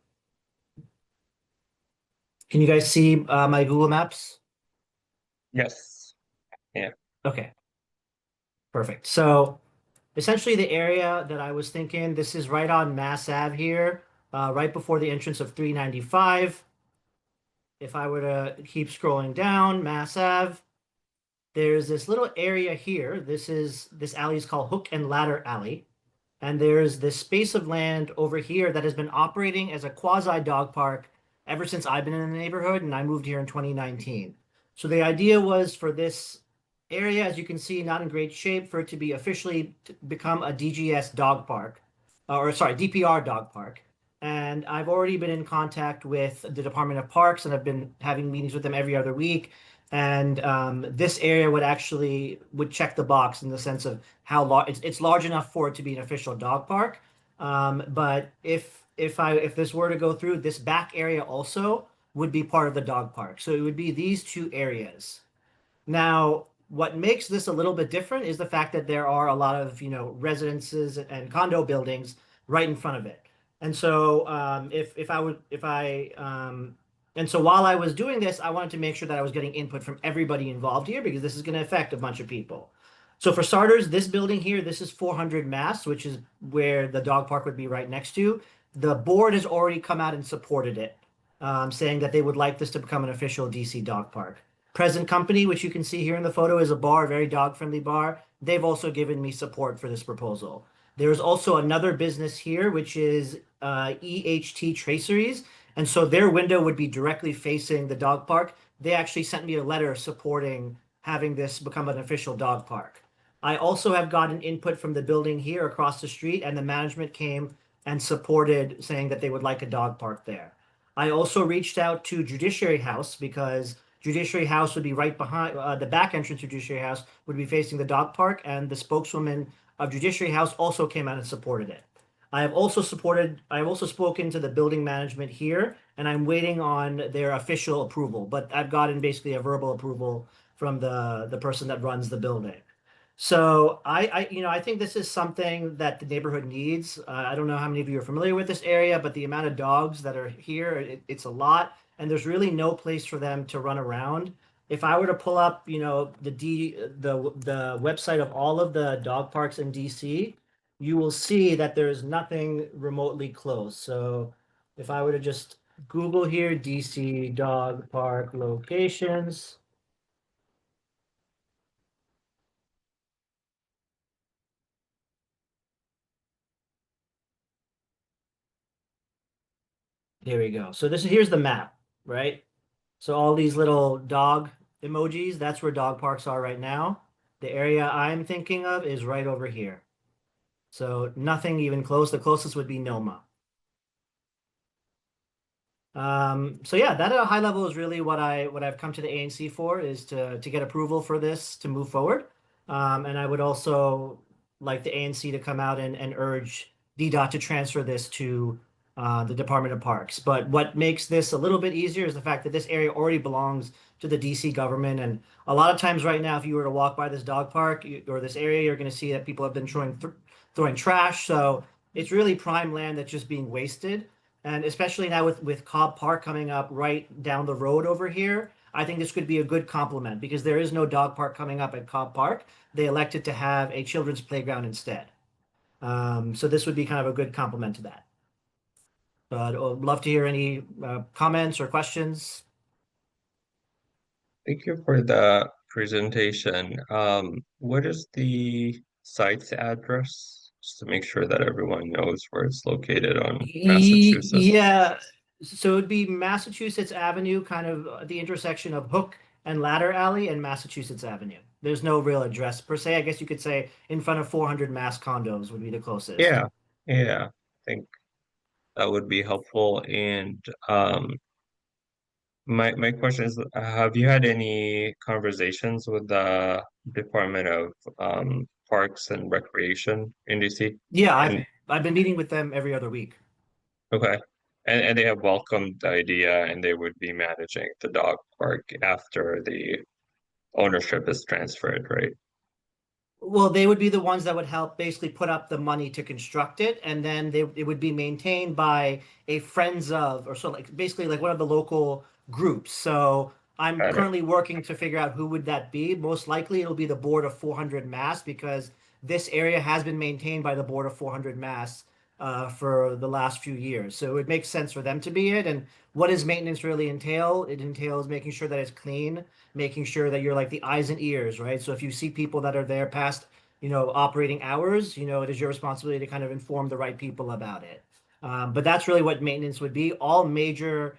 Can you guys see my Google Maps? Yes. Yeah. Okay. Perfect. So essentially the area that I was thinking, this is right on Mass Ave here, right before the entrance of 395. If I were to keep scrolling down Mass Ave, there's this little area here. This alley is called Hook and Ladder Alley. And there's this space of land over here that has been operating as a quasi dog park ever since I've been in the neighborhood, and I moved here in 2019. So the idea was for this area, as you can see, not in great shape, for it to be officially become a DGS dog park, or sorry, DPR dog park. And I've already been in contact with the Department of Parks, and I've been having meetings with them every other week. And this area would check the box in the sense of how large it's large enough for it to be an official dog park. But if this were to go through, this back area also would be part of the dog park. So it would be these two areas. Now, what makes this a little bit different is the fact that there are a lot of, residences and condo buildings right in front of it. And so, and so while I was doing this, I wanted to make sure that I was getting input from everybody involved here, because this is going to affect a bunch of people. So for starters, this building here, this is 400 Mass, which is where the dog park would be right next to. The board has already come out and supported it, saying that they would like this to become an official DC dog park. Present Company, which you can see here in the photo, is a bar, a very dog-friendly bar. They've also given me support for this proposal. There's also another business here, which is EHT Traceries. And so their window would be directly facing the dog park. They actually sent me a letter supporting having this become an official dog park. I also have gotten input from the building here across the street, and the management came and supported, saying that they would like a dog park there. I also reached out to Judiciary House, because Judiciary House would be right behind the back entrance to Judiciary House would be facing the dog park, and the spokeswoman of Judiciary House also came out and supported it. I have also spoken to the building management here, and I'm waiting on their official approval, but I've gotten basically a verbal approval from the person that runs the building. So I think this is something that the neighborhood needs. I don't know how many of you are familiar with this area, but the amount of dogs that are here, it's a lot, and there's really no place for them to run around. If I were to pull up, the website of all of the dog parks in DC, you will see that there's nothing remotely close. So if I were to just Google here, DC dog park locations. Here we go. So here's the map, right? So all these little dog emojis, that's where dog parks are right now. The area I'm thinking of is right over here. So nothing even close. The closest would be Noma. So yeah, that at a high level is really what I've come to the ANC for, is to get approval for this to move forward. And I would also like the ANC to come out and urge DDOT to transfer this to the Department of Parks. But what makes this a little bit easier is the fact that this area already belongs to the DC government. And a lot of times right now, if you were to walk by this dog park or this area, you're going to see that people have been throwing trash. So it's really prime land that's just being wasted. And especially now with Cobb Park coming up right down the road over here, I think this could be a good complement, because there is no dog park coming up at Cobb Park. They elected to have a children's playground instead. So this would be kind of a good complement to that. But I'd love to hear any comments or questions. Thank you for the presentation. What is the site's address? Just to make sure that everyone knows where it's located on Massachusetts. Yeah, so it'd be Massachusetts Avenue, kind of the intersection of Hook and Ladder Alley and Massachusetts Avenue. There's no real address per se. I guess you could say in front of 400 Mass condos would be the closest. Yeah, yeah, I think that would be helpful. And my question is, have you had any conversations with the Department of Parks and Recreation in DC? Yeah, And I've been meeting with them every other week. okay. And they have welcomed the idea and they would be managing the dog park after the ownership is transferred, right? Well, they would be the ones that would help basically put up the money to construct it, and then it would be maintained by a friends of, or so like basically like one of the local groups. So I'm Got it. currently working to figure out who would that be. Most likely it'll be the Board of 400 Mass because this area has been maintained by the Board of 400 Mass for the last few years. So it makes sense for them to be it. And what does maintenance really entail? It entails making sure that it's clean, making sure that you're like the eyes and ears, right? So if you see people that are there past, operating hours, it is your responsibility to kind of inform the right people about it. But that's really what maintenance would be. All major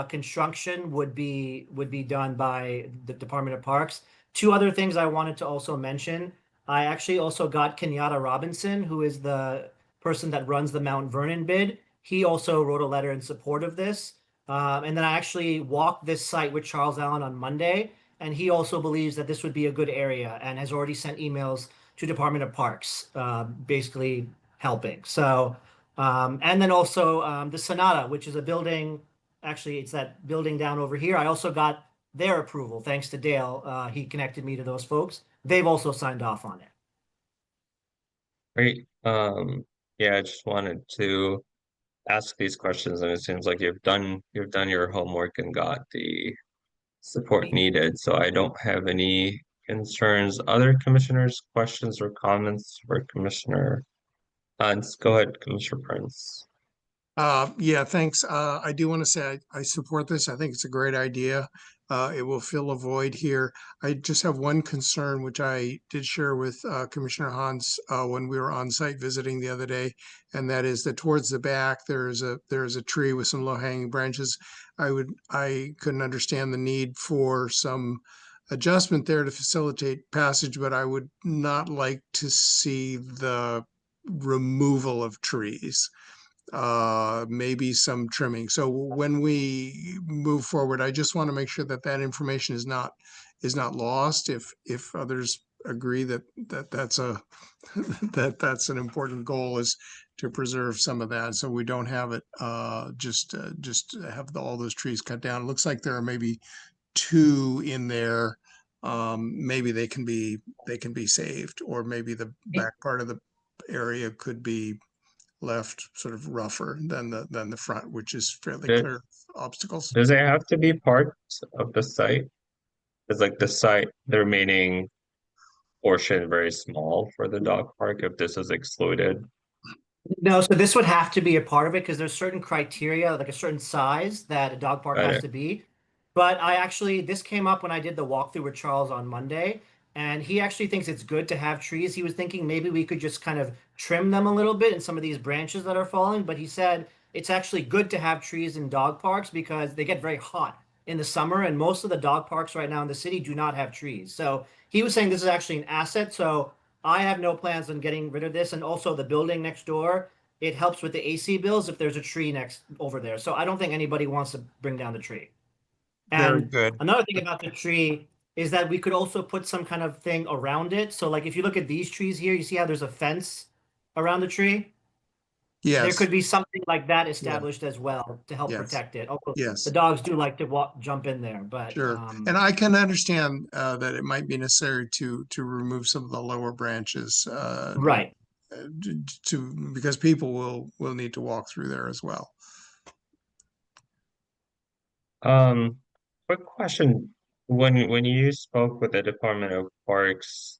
construction would be done by the Department of Parks. Two other things I wanted to also mention. I actually also got Kenyatta Robinson, who is the person that runs the Mount Vernon bid. He also wrote a letter in support of this. And then I actually walked this site with Charles Allen on Monday, and he also believes that this would be a good area and has already sent emails to Department of Parks, basically helping. So, and then also the Sonata, which is a building. Actually, it's that building down over here. I also got their approval thanks to Dale. He connected me to those folks. They've also signed off on it. Great. Yeah, I just wanted to ask these questions, and it seems like you've done your homework and got the support needed. So I don't have any concerns. Other commissioners, questions or comments for Commissioner Hans? Go ahead, Commissioner Prince. Yeah, thanks. I do want to say I support this. I think it's a great idea. It will fill a void here. I just have one concern, which I did share with Commissioner Hans when we were on site visiting the other day, and that is that towards the back there's a tree with some low-hanging branches. I couldn't understand the need for some adjustment there to facilitate passage, but I would not like to see the removal of trees, maybe some trimming. So when we move forward, I just want to make sure that that information is not lost. If others agree that that's a that's an important goal, is to preserve some of that, so we don't have it just have all those trees cut down. It looks like there are maybe two in there. Maybe they can be saved, or maybe the back part of the area could be left sort of rougher than the front, which is fairly Does, clear obstacles. does it have to be part of the site? Is like the site, the remaining portion very small for the dog park if this is excluded? No, so this would have to be a part of it because there's certain criteria, like a certain size that a dog park Got has it. to be. But this came up when I did the walkthrough with Charles on Monday, and he actually thinks it's good to have trees. He was thinking maybe we could just kind of trim them a little bit in some of these branches that are falling, but he said it's actually good to have trees in dog parks because they get very hot in the summer, and most of the dog parks right now in the city do not have trees. So he was saying this is actually an asset. So I have no plans on getting rid of this. And also the building next door, it helps with the AC bills if there's a tree next over there. So I don't think anybody wants to bring down the tree. Very And good. another thing about the tree is that we could also put some kind of thing around it. So like if you look at these trees here, you see how there's a fence around the tree? There Yes, could be something like that yeah, established as well to help yes, protect it. Although the yes, dogs do like to jump in there, but sure. And I can understand that it might be necessary to remove some of the lower branches right. because people will need to walk through there as well. Um, quick question. When you spoke with the Department of Parks,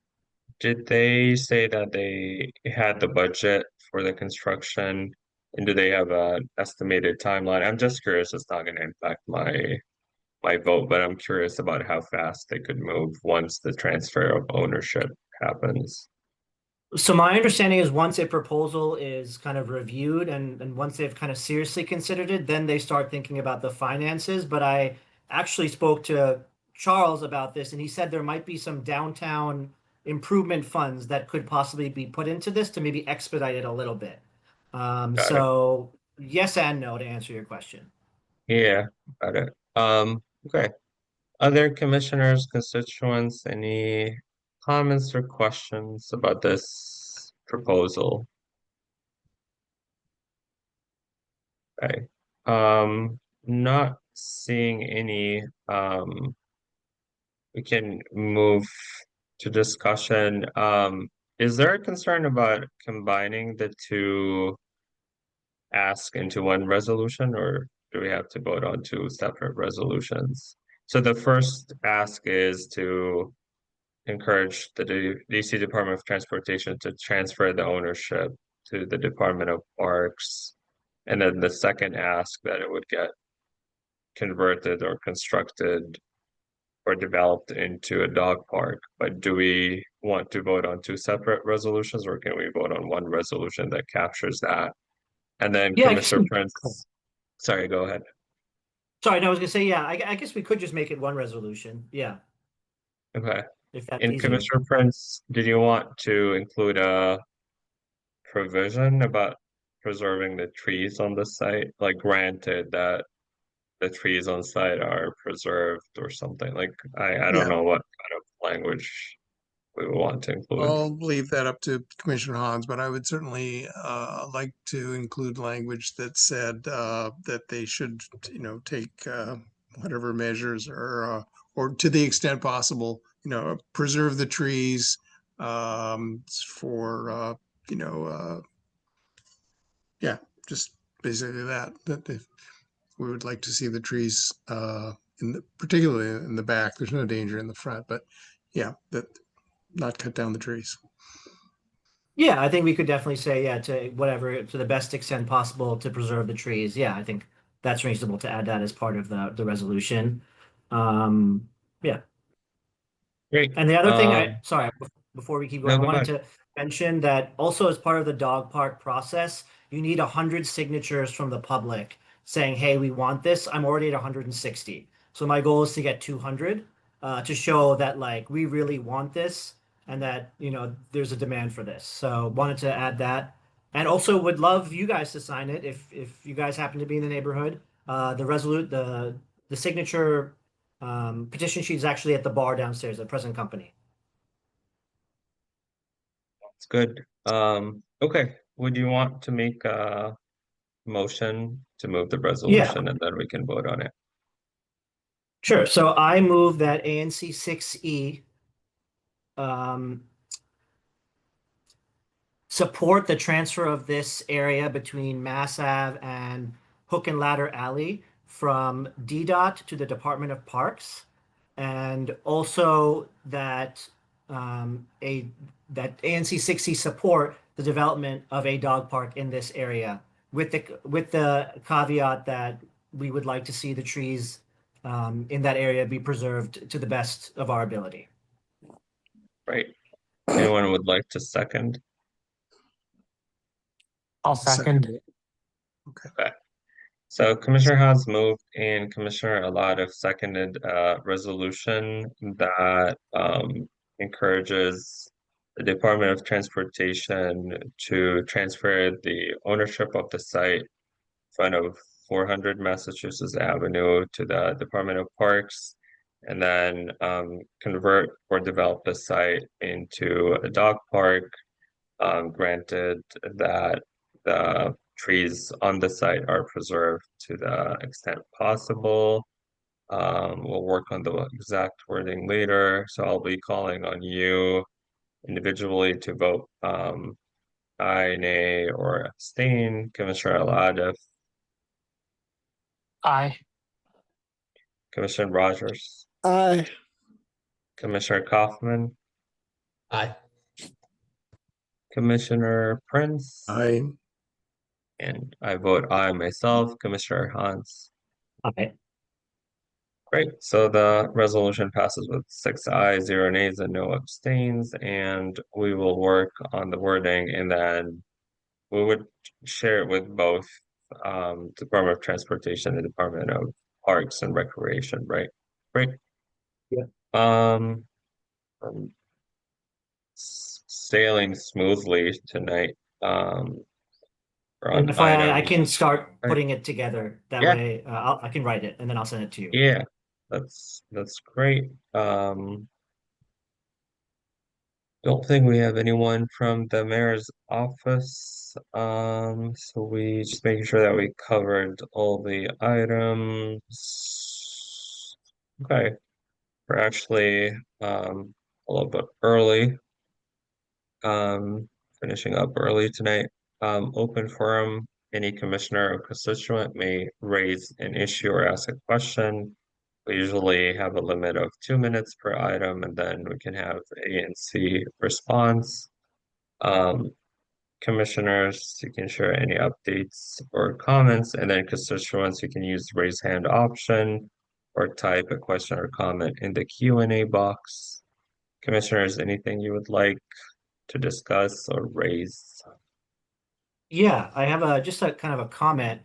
did they say that they had the budget for the construction? And do they have an estimated timeline? I'm just curious, it's not going to impact my vote, but I'm curious about how fast they could move once the transfer of ownership happens. So my understanding is once a proposal is kind of reviewed and once they've kind of seriously considered it, then they start thinking about the finances. But I actually spoke to Charles about this, and he said there might be some downtown improvement funds that could possibly be put into this to maybe expedite it a little bit. Got it. So yes and no to answer your question. Yeah, got it. Okay. Other commissioners, constituents, any comments or questions about this proposal? Okay. Not seeing any, we can move to discussion. Is there a concern about combining the two ask into one resolution, or do we have to vote on two separate resolutions? So the first ask is to encourage the DC Department of Transportation to transfer the ownership to the Department of Parks. And then the second ask that it would get converted or constructed or developed into a dog park. But do we want to vote on two separate resolutions, or can we vote on one resolution that captures that? And then Yeah, I guess Commissioner Prince, sorry, go ahead. sorry, no, I was gonna say, yeah, I guess we could just make it one resolution. Yeah, Okay. if that's And easier. Commissioner Prince, did you want to include a provision about preserving the trees on the site? Like granted that the trees on site are preserved or something, like I don't Yeah, know what kind of language we would want to include. I'll leave that up to Commissioner Hans, but I would certainly like to include language that said that they should, take whatever measures or to the extent possible, preserve the trees for, yeah, just basically that we would like to see the trees particularly in the back. There's no danger in the front, but yeah, that not cut down the trees. Yeah, I think we could definitely say, yeah, to whatever, to the best extent possible to preserve the trees. Yeah, I think that's reasonable to add that as part of the resolution. Yeah. Great. And the other thing, sorry, before we keep going, No, I go wanted ahead. to mention that also as part of the dog park process, you need 100 signatures from the public saying, hey, we want this. I'm already at 160. So my goal is to get 200 to show that like we really want this and that, there's a demand for this. So wanted to add that. And also would love you guys to sign it if you guys happen to be in the neighborhood. The signature petition sheet is actually at the bar downstairs at present company. It's good. Okay. Would you want to make a motion to move the Yeah, resolution and then we can vote on it? sure. So I move that ANC 6E um, support the transfer of this area between Mass Ave and Hook and Ladder Alley from DDOT to the Department of Parks, and also that that ANC 60 support the development of a dog park in this area with the caveat that we would like to see the trees in that area be preserved to the best of our ability. Right. Anyone would like to second? I'll second. Okay. So Commissioner Hans moved and Commissioner Alada seconded a resolution that encourages the Department of Transportation to transfer the ownership of the site in front of 400 Massachusetts Avenue to the Department of Parks, and then convert or develop the site into a dog park, granted that the trees on the site are preserved to the extent possible. We'll work on the exact wording later, so I'll be calling on you individually to vote aye, nay, or abstain. Commissioner Aladif, Aye. Commissioner Rogers, Aye. Commissioner Kaufman, Aye. Commissioner Prince, I and I vote aye myself. Commissioner Hans. Okay. Great. So the resolution passes with 6 ayes, 0 nays, and no abstains, and we will work on the wording, and then we would share it with both Department of Transportation and Department of Parks and Recreation, right? Great. Yeah. Sailing smoothly tonight. We're And on FYI, I item. can start Right. putting it together. That Yeah. way, I can write it and then I'll send it to you. Yeah, that's great. Don't think we have anyone from the mayor's office. So we just making sure that we covered all the items. Okay, we're actually a little bit early. Finishing up early tonight. Open forum. Any commissioner or constituent may raise an issue or ask a question. We usually have a limit of 2 minutes per item, and then we can have ANC response. Commissioners, you can share any updates or comments, and then constituents, you can use the raise hand option or type a question or comment in the Q&A box. Commissioners, anything you would like to discuss or raise? Yeah, I have just a kind of a comment.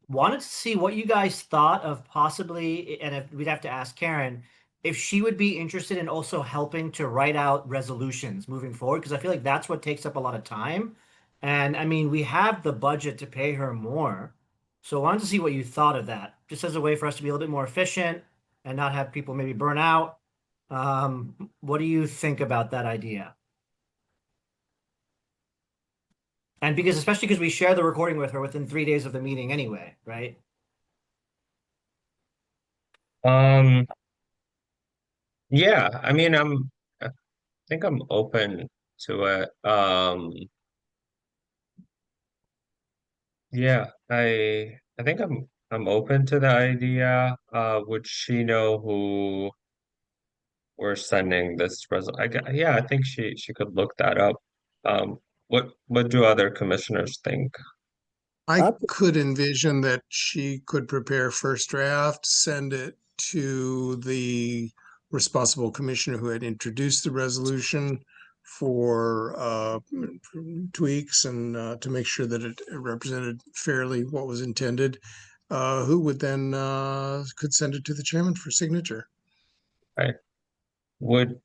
Wanted to see what you guys thought of possibly, and if we'd have to ask Karen, if she would be interested in also helping to write out resolutions moving forward, because I feel like that's what takes up a lot of time. And I mean, we have the budget to pay her more. So I wanted to see what you thought of that, just as a way for us to be a little bit more efficient and not have people maybe burn out. What do you think about that idea? And because, especially because we share the recording with her within 3 days of the meeting anyway, right? Yeah, I mean, I think I'm open to it. Yeah, I think I'm open to the idea. Would she know who we're sending this yeah, I think she could look that up. Um, what do other commissioners think? I could envision that she could prepare first draft, send it to the responsible commissioner who had introduced the resolution for tweaks and to make sure that it represented fairly what was intended, who would then could send it to the chairman for signature. Right. Would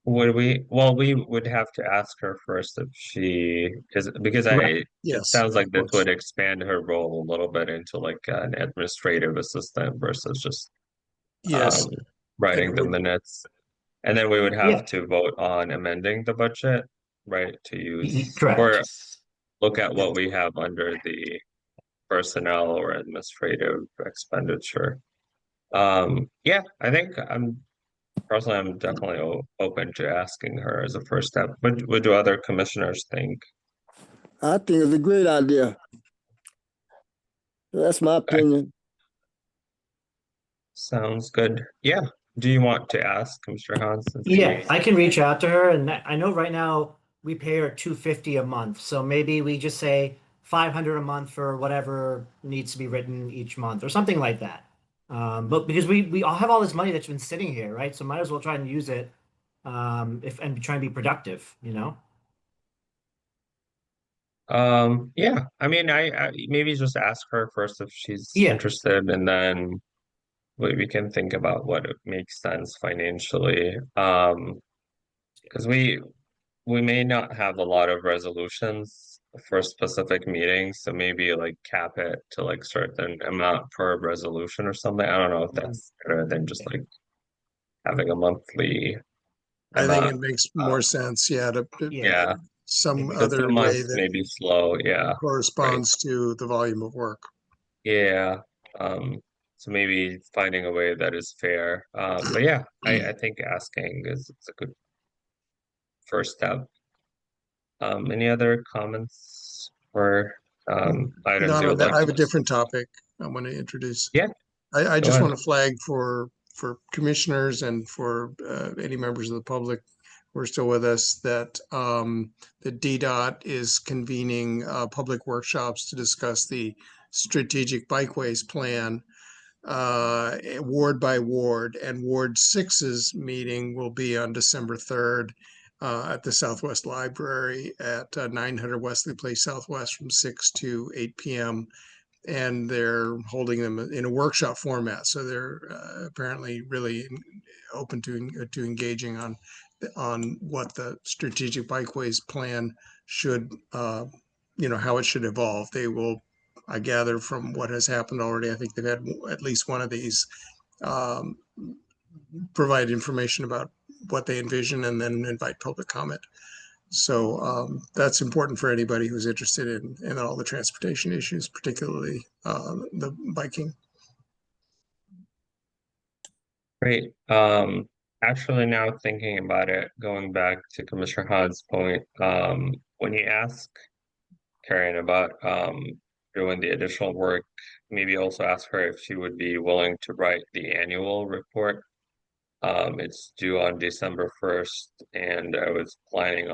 we, well, we would have to ask her first if she, because it Yes, sounds like of this course. would expand her role a little bit into like an administrative assistant versus just Yes, and writing it the would, minutes. And then we would Yeah. have to vote on amending the budget, right? To use Correct. or look at what we have under the personnel or administrative expenditure. Yeah, I think personally, I'm definitely open to asking her as a first step. What do other commissioners think? I think it's a great idea. That's my opinion. Sounds good. Yeah. Do you want to ask Commissioner Hans? Yeah, I can reach out to her, and I know right now we pay her $250 a month, so maybe we just say 500 a month for whatever needs to be written each month or something like that. But because we all have all this money that's been sitting here, right? So might as well try and use it, if and try and be productive, you know? Yeah. I mean, I maybe just ask her first if she's Yeah. interested, and then we can think about what it makes sense financially. Because we may not have a lot of resolutions for specific meetings, so maybe like cap it to like certain amount per resolution or something. I don't know if that's better than just like having a monthly I think it amount. makes more sense, yeah, to Yeah, some because other some way months that may be slow. Yeah, right. corresponds to the volume of work. Yeah. So maybe finding a way that is fair. But yeah, I think asking is a good first step. Any other comments or items Not you on would that. like I have to a different topic I want to introduce. Yeah, I go just ahead. want to flag for commissioners and for any members of the public who are still with us that the DDOT is convening public workshops to discuss the strategic bikeways plan. ward by ward, and Ward 6's meeting will be on December 3rd at the Southwest Library at 900 Wesley Place Southwest from 6 to 8 p.m. And they're holding them in a workshop format, so they're apparently really open to engaging on what the strategic bikeways plan should, how it should evolve. They will, I gather from what has happened already, I think they've had at least one of these um, provide information about what they envision and then invite public comment. So that's important for anybody who's interested in all the transportation issues, particularly the biking. Great. Actually, now thinking about it, going back to Commissioner Hahn's point, when you ask Karen about doing the additional work, maybe also ask her if she would be willing to write the annual report. It's due on December 1st, and I was planning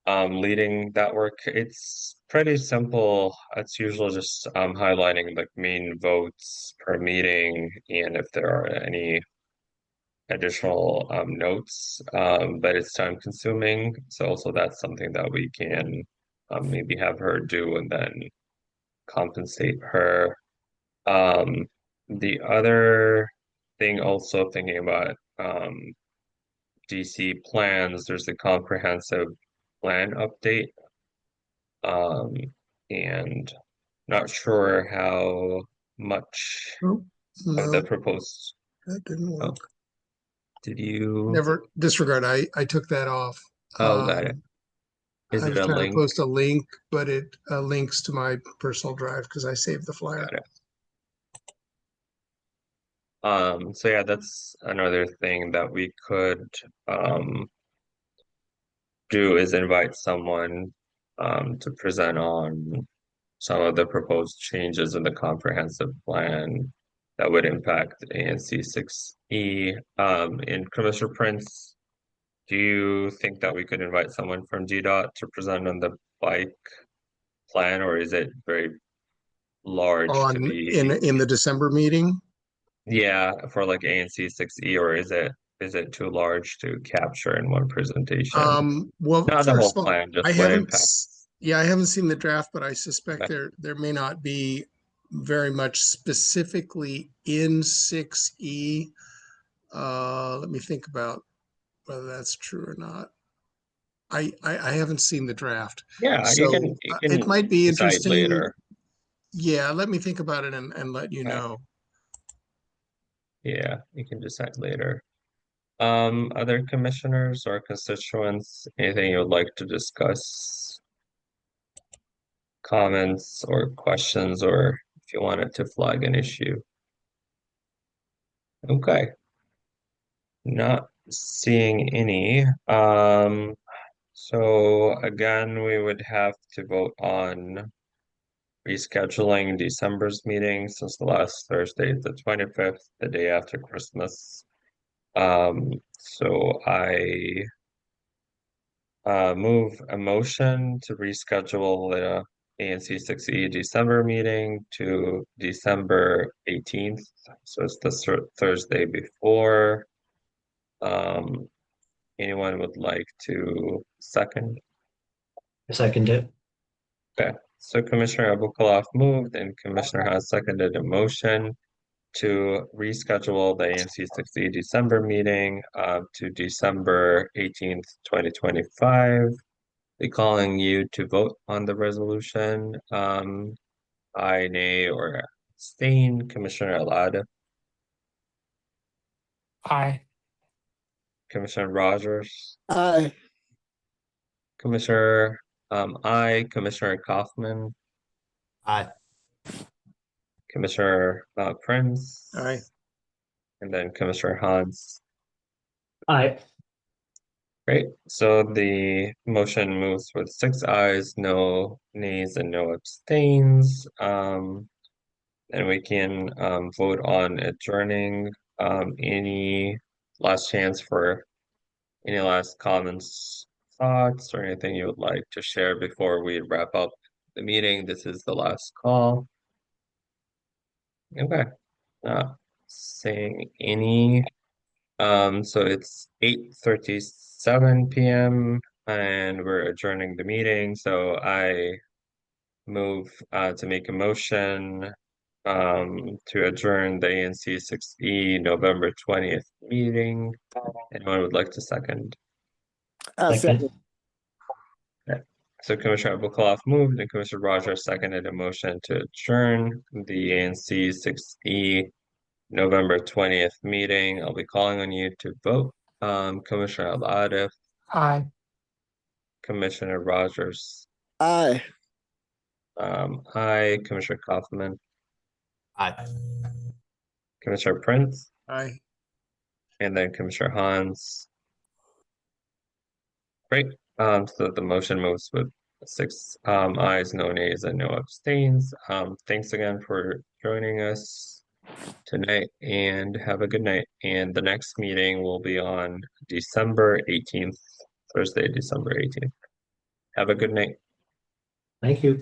on leading that work. It's pretty simple. It's usually just highlighting like main votes per meeting and if there are any additional notes, but it's time consuming. So also that's something that we can maybe have her do and then compensate her. The other thing also thinking about DC plans, there's a comprehensive plan update. And not sure how much Oh, of the no, proposed. that didn't Oh, work. did you? Never disregard. I took that off. Oh, got it. Is I it was a trying to link? post a link, but it links to my personal drive because I saved the flyer. Got it. So yeah, that's another thing that we could do is invite someone to present on some of the proposed changes in the comprehensive plan that would impact ANC 6E. And Commissioner Prince, do you think that we could invite someone from GDOT to present on the bike plan, or is it very large to be, In the December meeting. yeah, for like ANC 6E, or is it too large to capture in one presentation? Well, Not the first whole of all, plan, just I what haven't, impact. yeah, I haven't seen the draft, but I suspect Okay. there may not be very much specifically in 6E. Let me think about whether that's true or not. I haven't seen the draft, Yeah, so you it can might be decide interesting. later. Yeah, let me think about it and let you Okay. know. Yeah, you can decide later. Other commissioners or constituents, anything you would like to discuss? Comments or questions, or if you wanted to flag an issue. Okay. Not seeing any. So again, we would have to vote on rescheduling December's meeting since the last Thursday is the 25th, the day after Christmas. So I move a motion to reschedule the ANC 6E December meeting to December 18th. So it's the Thursday before. Anyone would like to second? Second it. Okay, so Commissioner Abukalov moved and Commissioner has seconded a motion to reschedule the ANC 6E December meeting to December 18th, 2025. Be calling you to vote on the resolution. Aye, nay, or abstain. Commissioner Alada, Aye. Commissioner Rogers, Aye. Commissioner aye, Commissioner Kaufman, Aye. Commissioner Prince, Aye. and then Commissioner Hans. Aye. Great. So the motion moves with 6 ayes, no nays, and no abstains. And we can vote on adjourning. Any last chance for any last comments, thoughts, or anything you would like to share before we wrap up the meeting? This is the last call. Okay. Not seeing any. So it's 8:37 p.m. and we're adjourning the meeting. So I move to make a motion to adjourn the ANC 6E November 20th meeting. Anyone would like to second? Second. Okay. So Commissioner Abukaloff moved and Commissioner Rogers seconded a motion to adjourn the ANC 6E November 20th meeting. I'll be calling on you to vote. Commissioner Al-Atif, Aye. Commissioner Rogers, Aye. aye, Commissioner Kaufman, Aye. Commissioner Prince, Aye. and then Commissioner Hans. Great. So the motion moves with 6 ayes, no nays, and no abstains. Thanks again for joining us tonight and have a good night. And the next meeting will be on December 18th, Thursday, December 18th. Have a good night. Thank you.